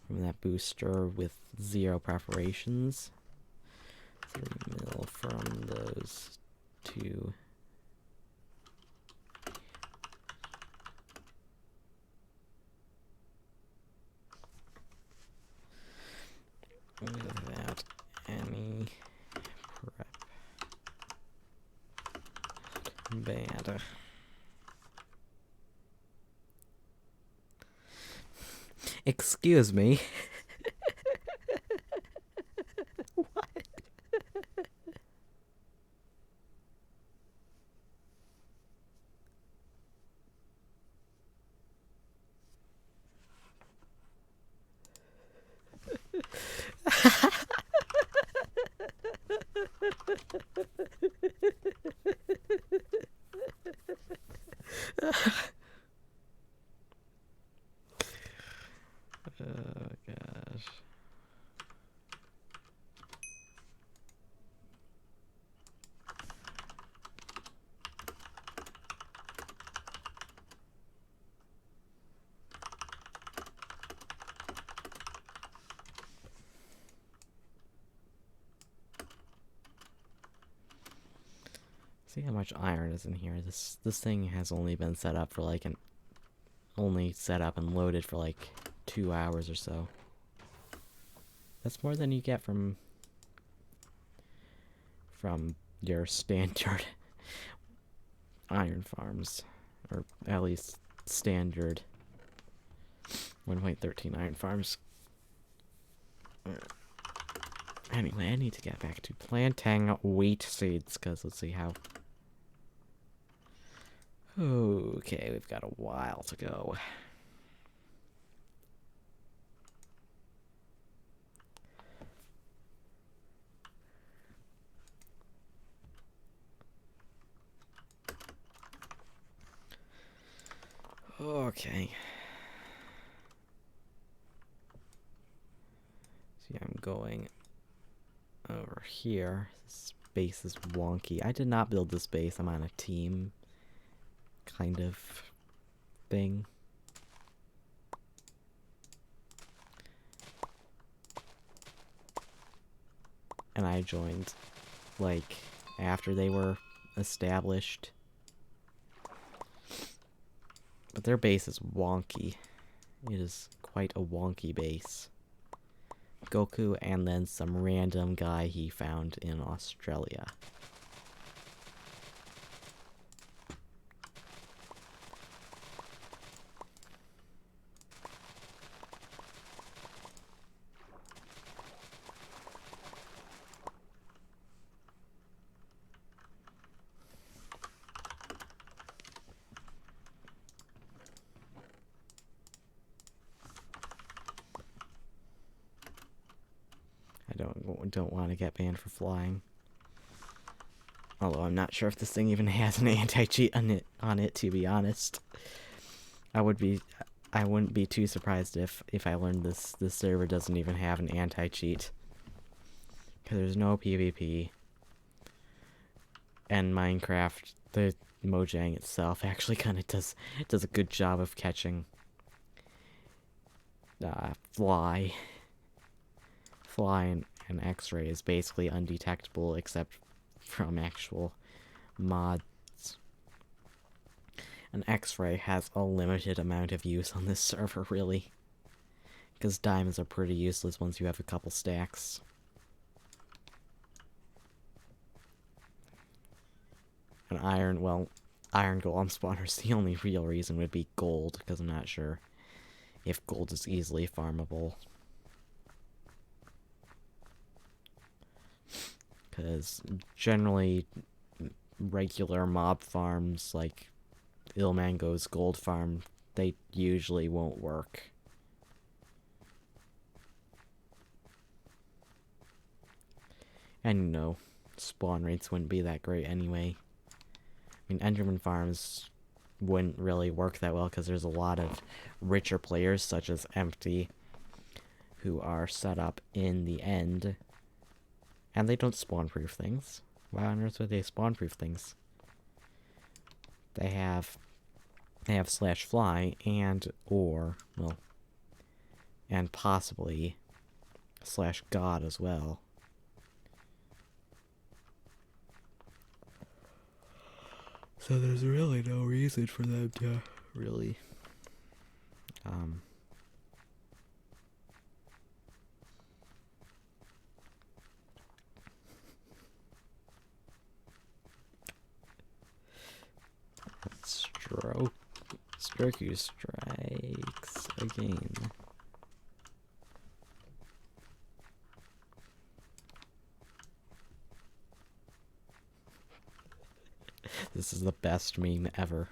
that booster with 0 preparations. 3 mil from those 2. Without any prep. Bad. Excuse me. What? Oh gosh. See how much iron is in here. This thing has only been set up for like only set up and loaded for like 2 hours or so. That's more than you get from your standard iron farms, or at least standard 1.13 iron farms. Anyway, I need to get back to planting wheat seeds, because let's see how... Okay, we've got a while to go. Okay. See, I'm going over here. This base is wonky. I did not build this base. I'm on a team kind of thing. And I joined, like, after they were established. But their base is wonky. It is quite a wonky base. Goku and then some random guy he found in Australia. I don't want to get banned for flying. Although I'm not sure if this thing even has an anti-cheat on it, to be honest. I wouldn't be too surprised if I learned this server doesn't even have an anti-cheat. Because there's no PvP. And Minecraft, the Mojang itself actually kind of does a good job of catching fly and X-ray is basically undetectable except from actual mods. An X-ray has a limited amount of use on this server, really. Because diamonds are pretty useless once you have a couple stacks. And iron, well, iron golem spawners, the only real reason would be gold, because I'm not sure if gold is easily farmable. Because generally, regular mob farms, like Ilmango's gold farm, they usually won't work. And no, spawn rates wouldn't be that great anyway. I mean, Enderman farms wouldn't really work that well because there's a lot of richer players, such as Empty, who are set up in the end. And they don't spawn-proof things. Why on earth would they spawn-proof things? They have /fly and and possibly /god as well. So there's really no reason for them to really Stroku strikes again. This is the best meme ever.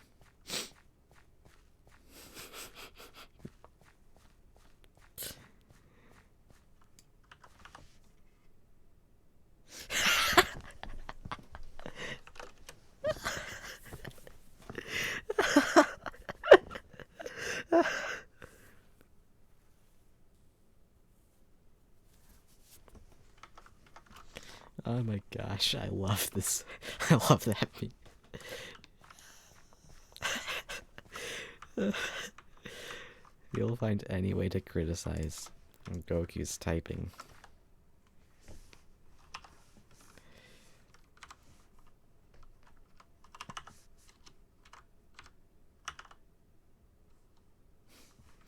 Oh my gosh, I love this. I love that meme. You'll find any way to criticize Goku's typing.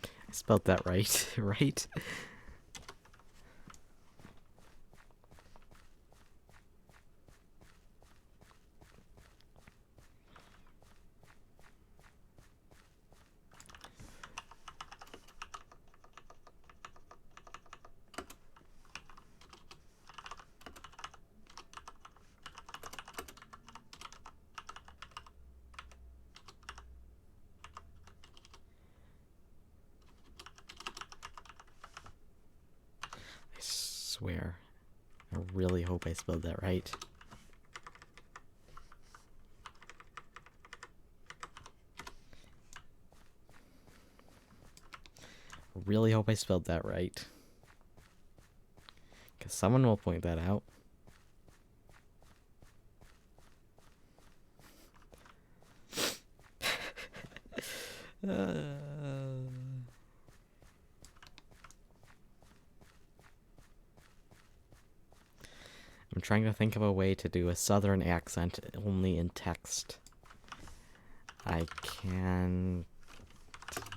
I spelled that right, right? Swear. I really hope I spelled that right. I really hope I spelled that right. Because someone will point that out. I'm trying to think of a way to do a southern accent only in text. I can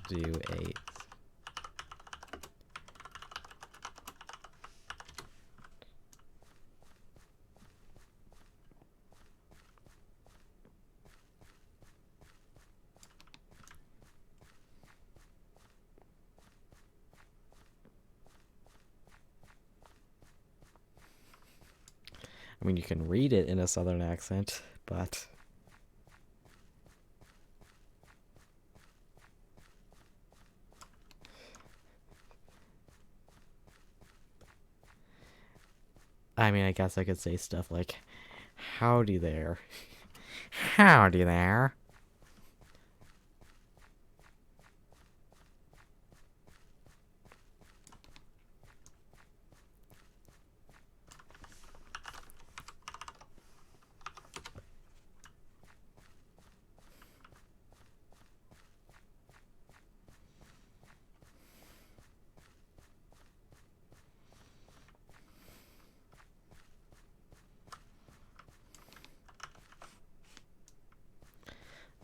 do a... I mean, you can read it in a southern accent, but... I mean, I guess I could say stuff like, howdy there. Howdy there.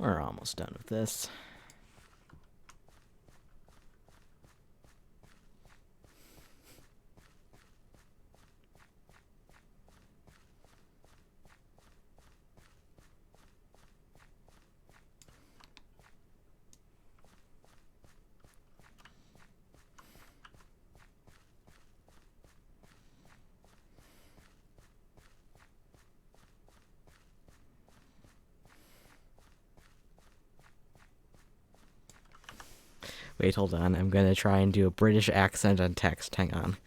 We're almost done with this. Wait, hold on. I'm gonna try and do a British accent on text. Hang on.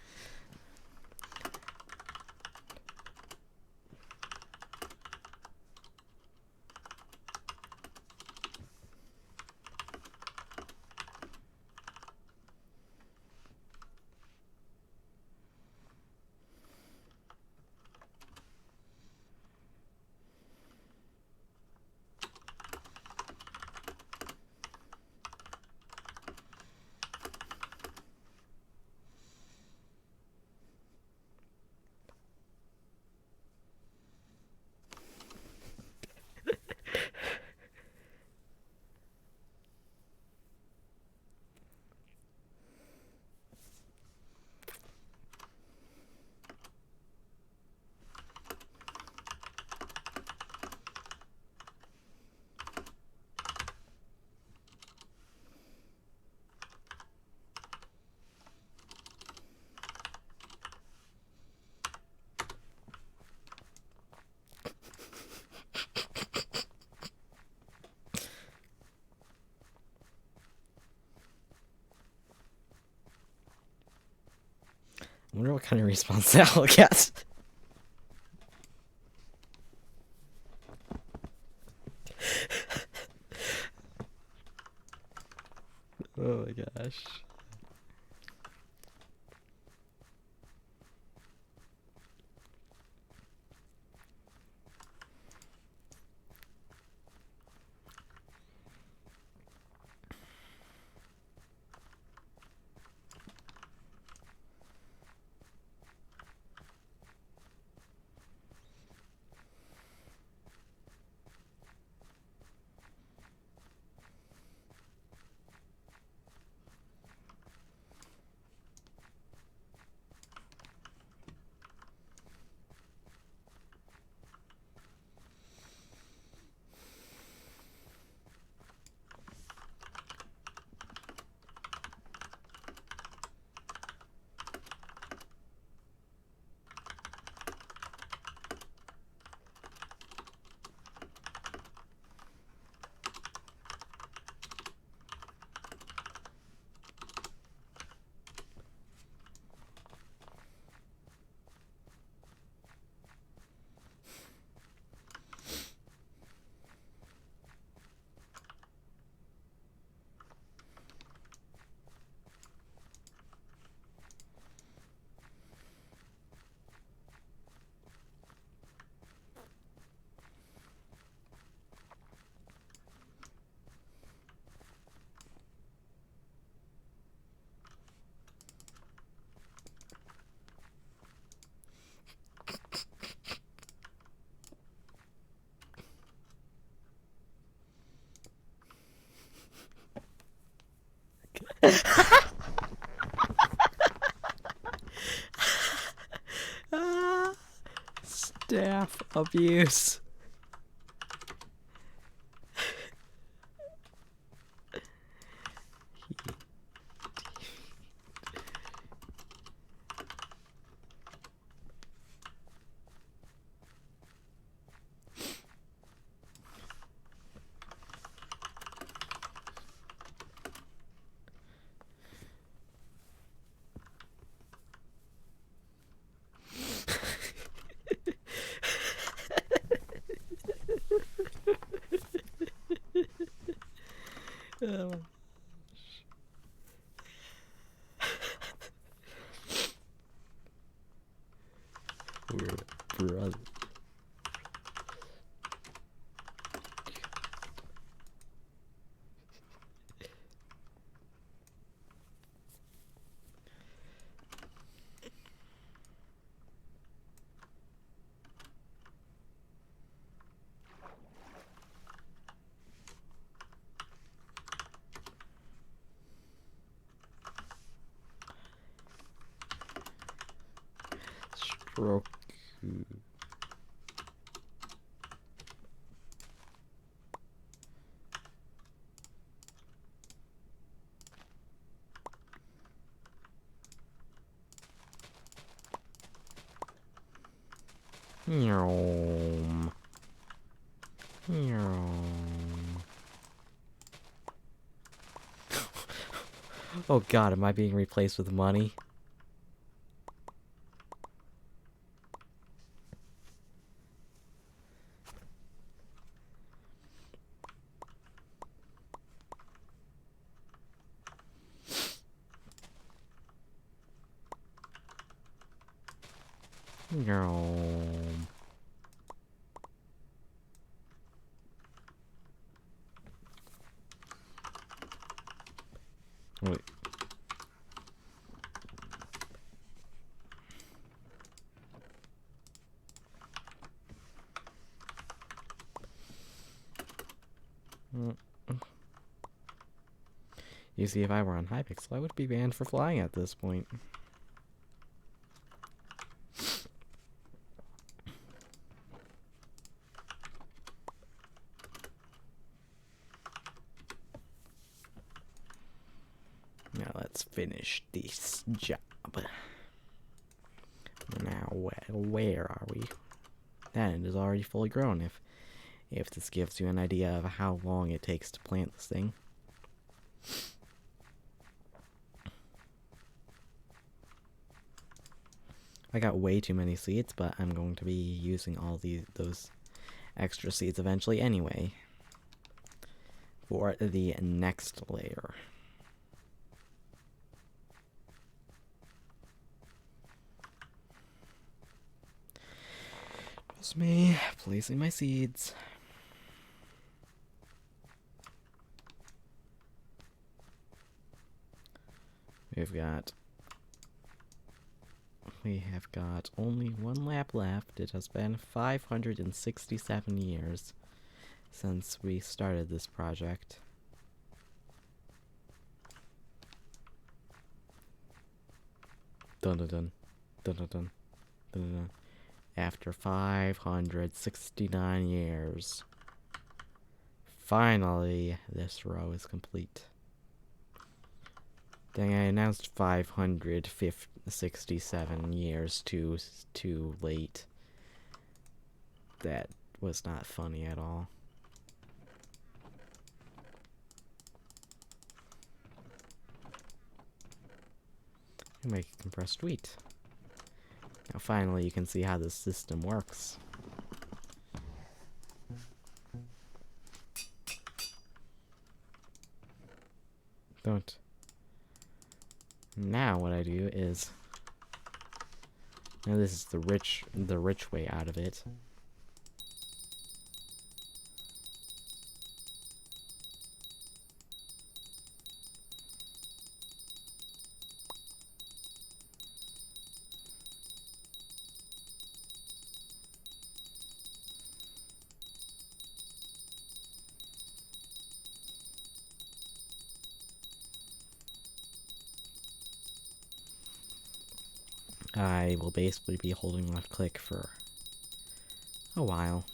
I wonder what kind of response that will get. Oh my gosh. Staff abuse. Oh. We're brothers. Roku. Yum. Yum. Oh god, am I being replaced with money? Yum. Wait. You see, if I were on Hypixel, I would be banned for flying at this point. Now let's finish this job. Now, where are we? That end is already fully grown, if this gives you an idea of how long it takes to plant this thing. I got way too many seeds, but I'm going to be using all those extra seeds eventually anyway for the next layer. Just me placing my seeds. We have got only one lap left. It has been 567 years since we started this project. Dun dun dun. Dun dun dun. Dun dun dun. After 569 years, finally this row is complete. Dang, I announced 567 years too late. That was not funny at all. Make compressed wheat. Now finally you can see how this system works. Don't. Now what I do is, now this is the rich way out of it. I will basically be holding left click for a while.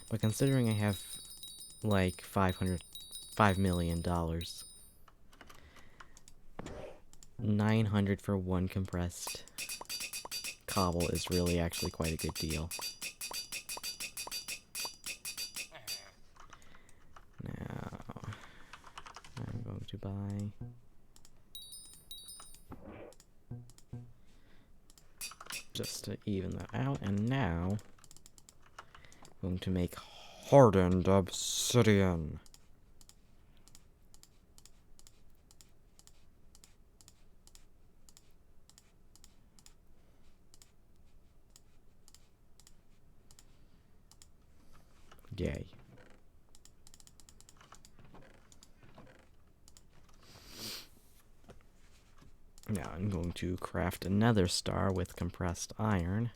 But considering I have like $5 million, 900 for one compressed cobble is really actually quite a good deal. Now, I'm going to buy just to even that out, and now I'm going to make hardened obsidian. Yay. Now I'm going to craft another star with compressed iron,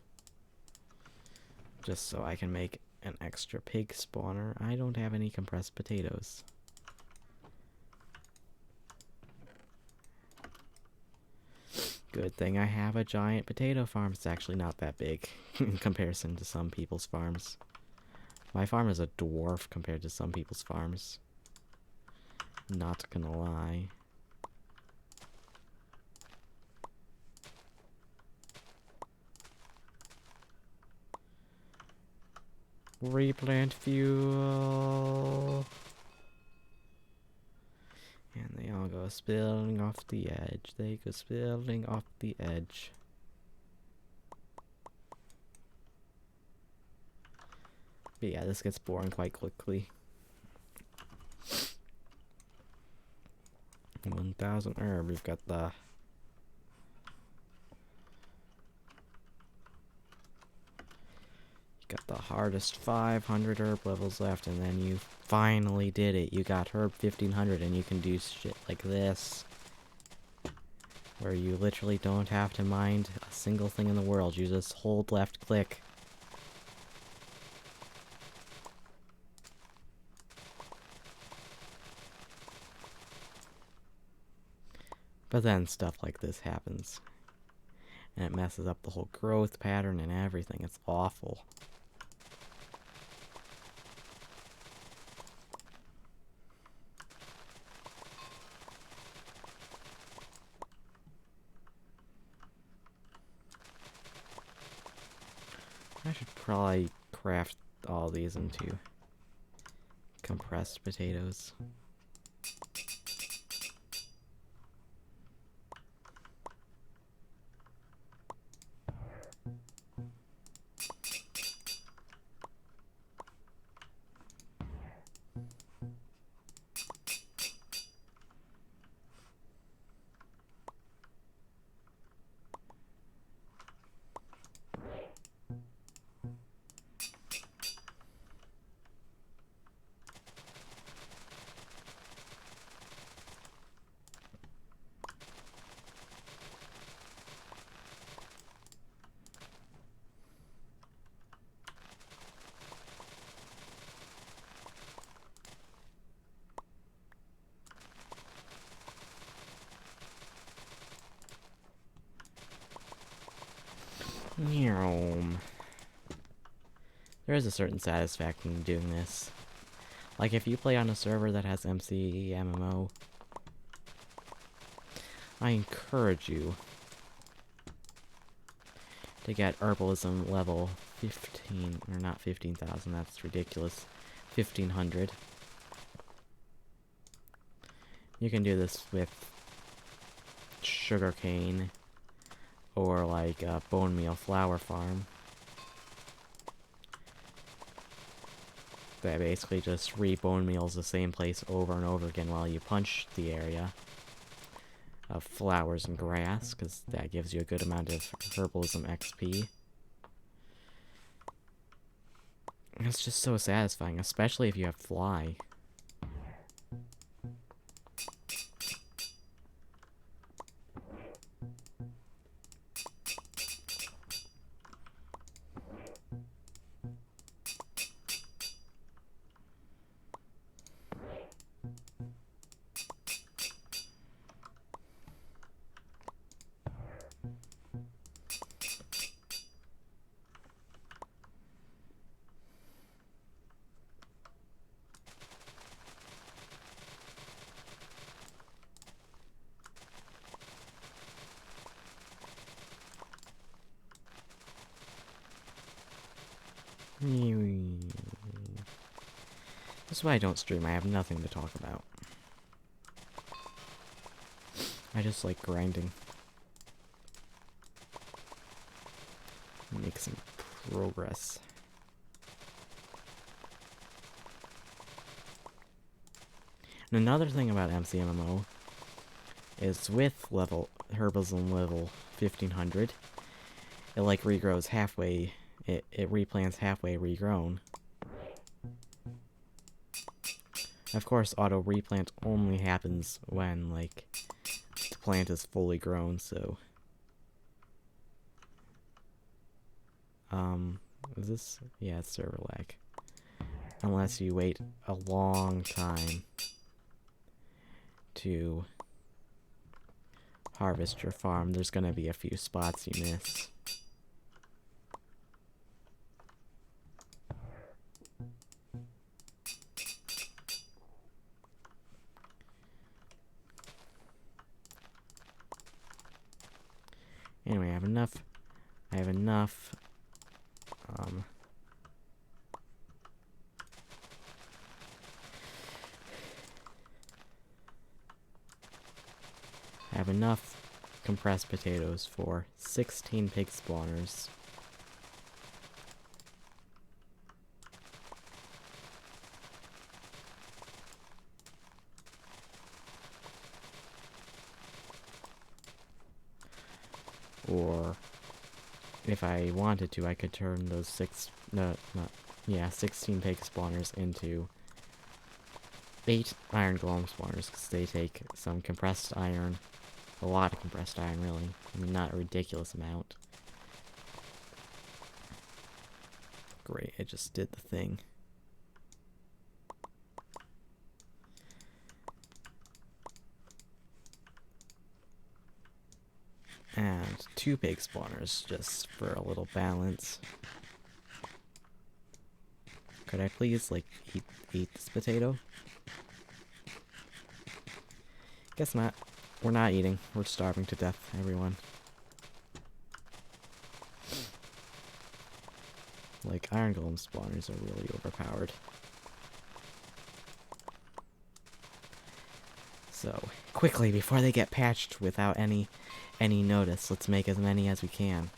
just so I can make an extra pig spawner. I don't have any compressed potatoes. Good thing I have a giant potato farm. It's actually not that big in comparison to some people's farms. My farm is a dwarf compared to some people's farms. Not gonna lie. Replant fuel. And they all go spilling off the edge. They go spilling off the edge. But yeah, this gets boring quite quickly. 1,000 herb. We've got the hardest 500 herb levels left, and then you finally did it. You got herb 1500, and you can do shit like this, where you literally don't have to mind a single thing in the world. You just hold left click. But then stuff like this happens, and it messes up the whole growth pattern and everything. It's awful. I should probably craft all these into compressed potatoes. There is a certain satisfaction in doing this. Like if you play on a server that has MMO, I encourage you to get herbalism level 15, or not 15,000, that's ridiculous, 1,500. You can do this with sugarcane, or like a bone meal flour farm. That basically just re-bone meals the same place over and over again while you punch the area of flowers and grass, because that gives you a good amount of herbalism XP. It's just so satisfying, especially if you have fly. That's why I don't stream. I have nothing to talk about. I just like grinding. Make some progress. And another thing about MMO is with herbalism level 1500, it like regrows halfway. It replants halfway regrown. Of course, auto replant only happens when like the plant is fully grown. So, is this? Yeah, it's server lag. Unless you wait a long time to harvest your farm, there's gonna be a few spots you miss. Anyway, I have enough. I have enough compressed potatoes for 16 pig spawners. Or if I wanted to, I could turn those 16 pig spawners into 8 iron golem spawners, because they take some compressed iron. A lot of compressed iron, really. I mean, not a ridiculous amount. Great, it just did the thing. And 2 pig spawners, just for a little balance. Could I please, like, eat this potato? Guess not. We're not eating. We're starving to death, everyone. Like, iron golem spawners are really overpowered. So, quickly, before they get patched without any notice, let's make as many as we can.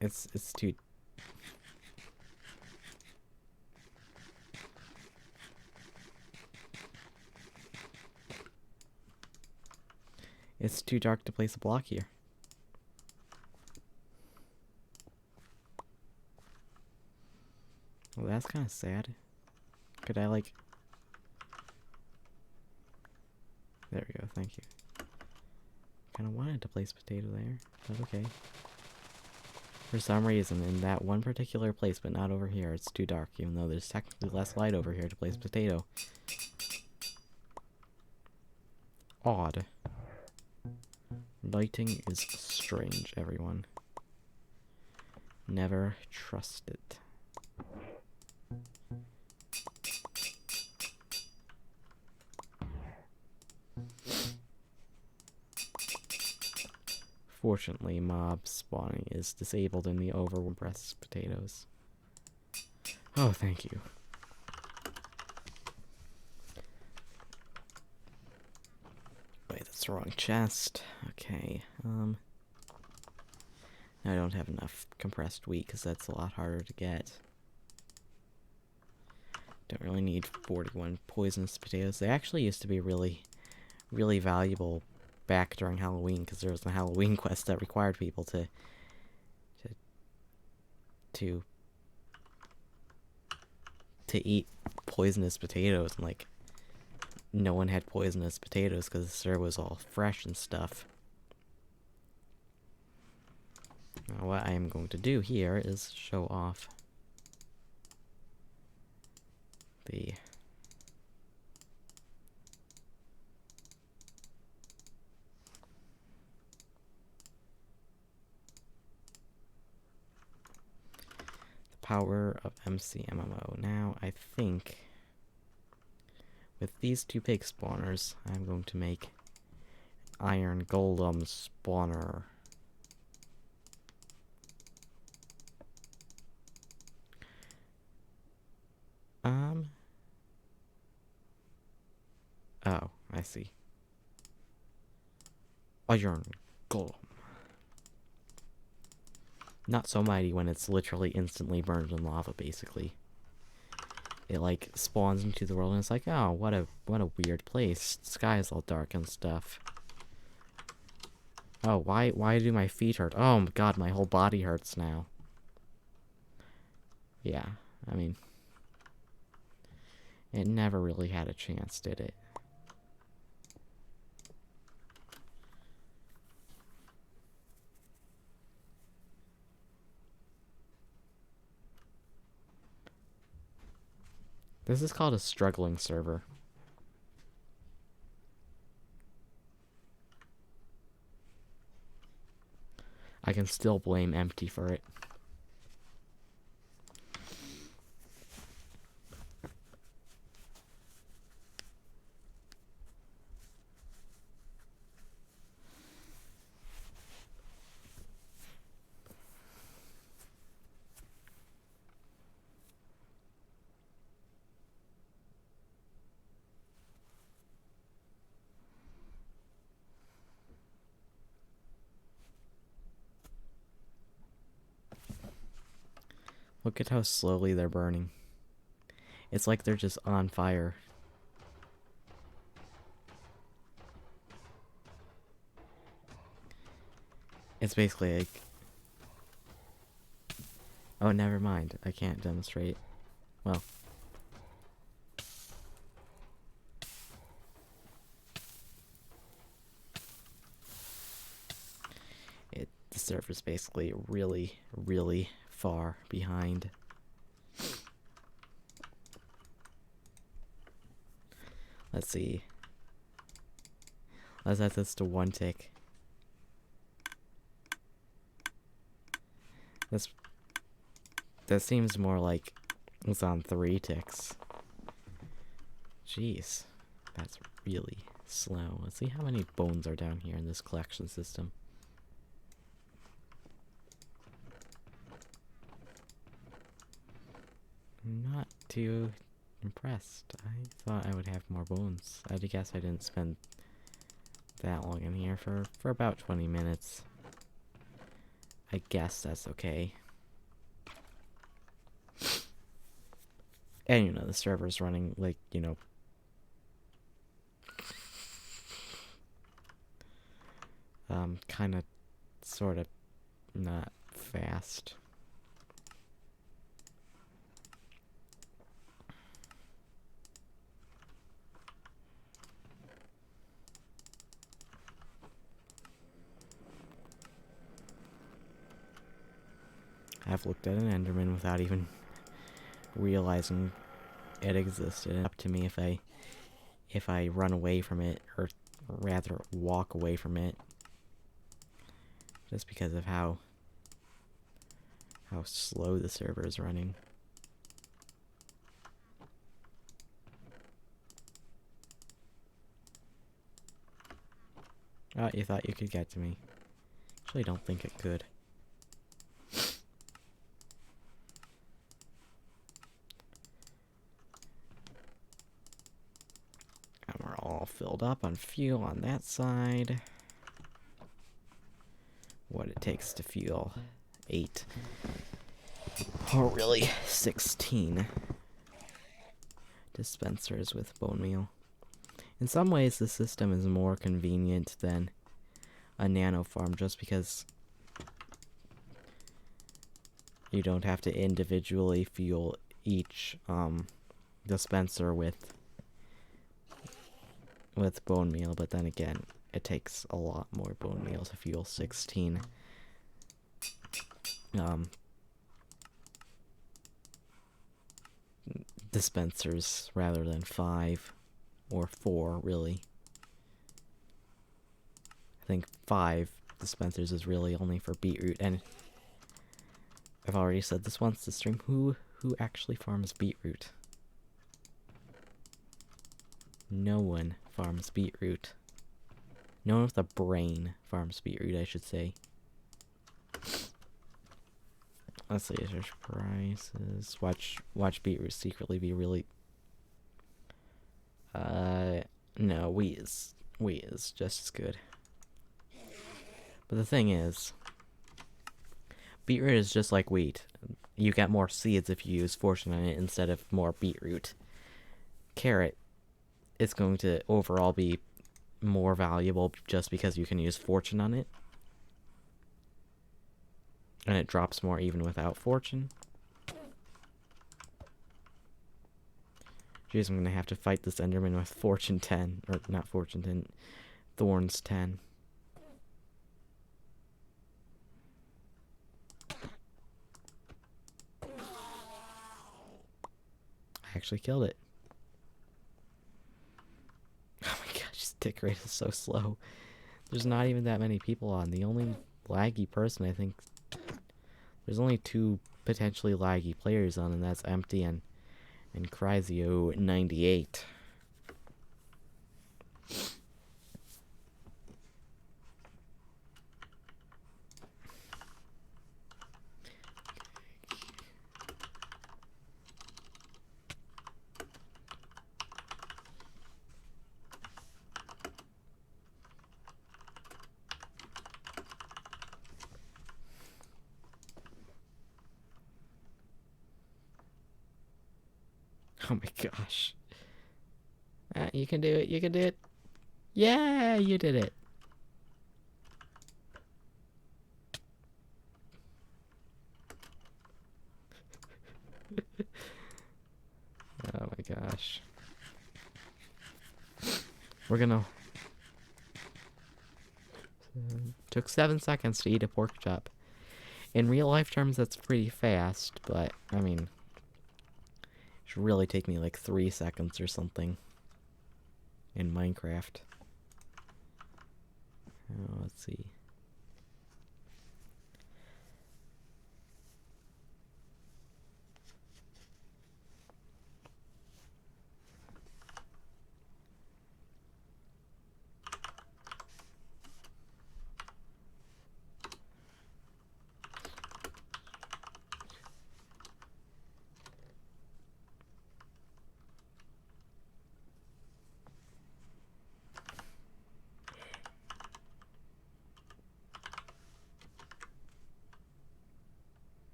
It's too... It's too dark to place a block here. Well, that's kind of sad. Could I, like... There we go, thank you. Kind of wanted to place potato there, but okay. For some reason, in that one particular place, but not over here, it's too dark, even though there's technically less light over here to place potato. Odd. Lighting is strange, everyone. Never trust it. Fortunately, mob spawning is disabled in the overpressed potatoes. Oh, thank you. Wait, that's the wrong chest. Okay, I don't have enough compressed wheat, because that's a lot harder to get. Don't really need 41 poisonous potatoes. They actually used to be really, really valuable back during Halloween, because there was a Halloween quest that required people to eat poisonous potatoes, and like no one had poisonous potatoes because the syrup was all fresh and stuff. Now what I am going to do here is show off the power of MCMMO. Now, I think with these 2 pig spawners, I'm going to make iron golem spawner. Oh, I see. Iron golem. Not so mighty when it's literally instantly burned in lava, basically. It, like, spawns into the world and it's like, oh, what a weird place. The sky is all dark and stuff. Oh, why do my feet hurt? Oh, God, my whole body hurts now. Yeah, I mean... It never really had a chance, did it? This is called a struggling server. I can still blame Empty for it. Look at how slowly they're burning. It's like they're just on fire. It's basically like... Oh, never mind. I can't demonstrate. Well. The server's basically really, really far behind. Let's see. Let's set this to 1 tick. That seems more like it's on 3 ticks. Jeez, that's really slow. Let's see how many bones are down here in this collection system. I'm not too impressed. I thought I would have more bones. I guess I didn't spend that long in here for about 20 minutes. I guess that's okay. And, you know, the server's running, like, you know... kind of, sort of, not fast. I've looked at an Enderman without even realizing it existed. It's up to me if I run away from it, or rather walk away from it, just because of how slow the server is running. Oh, you thought you could get to me. Actually, don't think it could. And we're all filled up on fuel on that side. What it takes to fuel 8. Oh, really? 16 dispensers with bone meal. In some ways, the system is more convenient than a nano farm, just because you don't have to individually fuel each dispenser with bone meal. But then again, it takes a lot more bone meal to fuel 16 dispensers rather than 5 or 4, really. I think 5 dispensers is really only for beetroot, and I've already said this once this stream, who actually farms beetroot? No one farms beetroot. No one with a brain farms beetroot, I should say. Let's see, search prices. Watch beetroot secretly be really... no, wheat is just as good. But the thing is, beetroot is just like wheat. You get more seeds if you use fortune on it instead of more beetroot. Carrot, it's going to overall be more valuable just because you can use fortune on it. And it drops more even without fortune. Jeez, I'm gonna have to fight this Enderman with fortune 10. Or not fortune 10, thorns 10. I actually killed it. Oh my gosh, this tick rate is so slow. There's not even that many people on. The only laggy person, I think... There's only 2 potentially laggy players on, and that's Empty and Cryzio 98. Oh my gosh. You can do it, you can do it. Yeah, you did it. Oh my gosh. We're gonna... Took 7 seconds to eat a pork chop. In real life terms, that's pretty fast, but, I mean... It should really take me like 3 seconds or something. In Minecraft. Oh, let's see.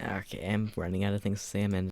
Okay, I'm running out of things to say. I'm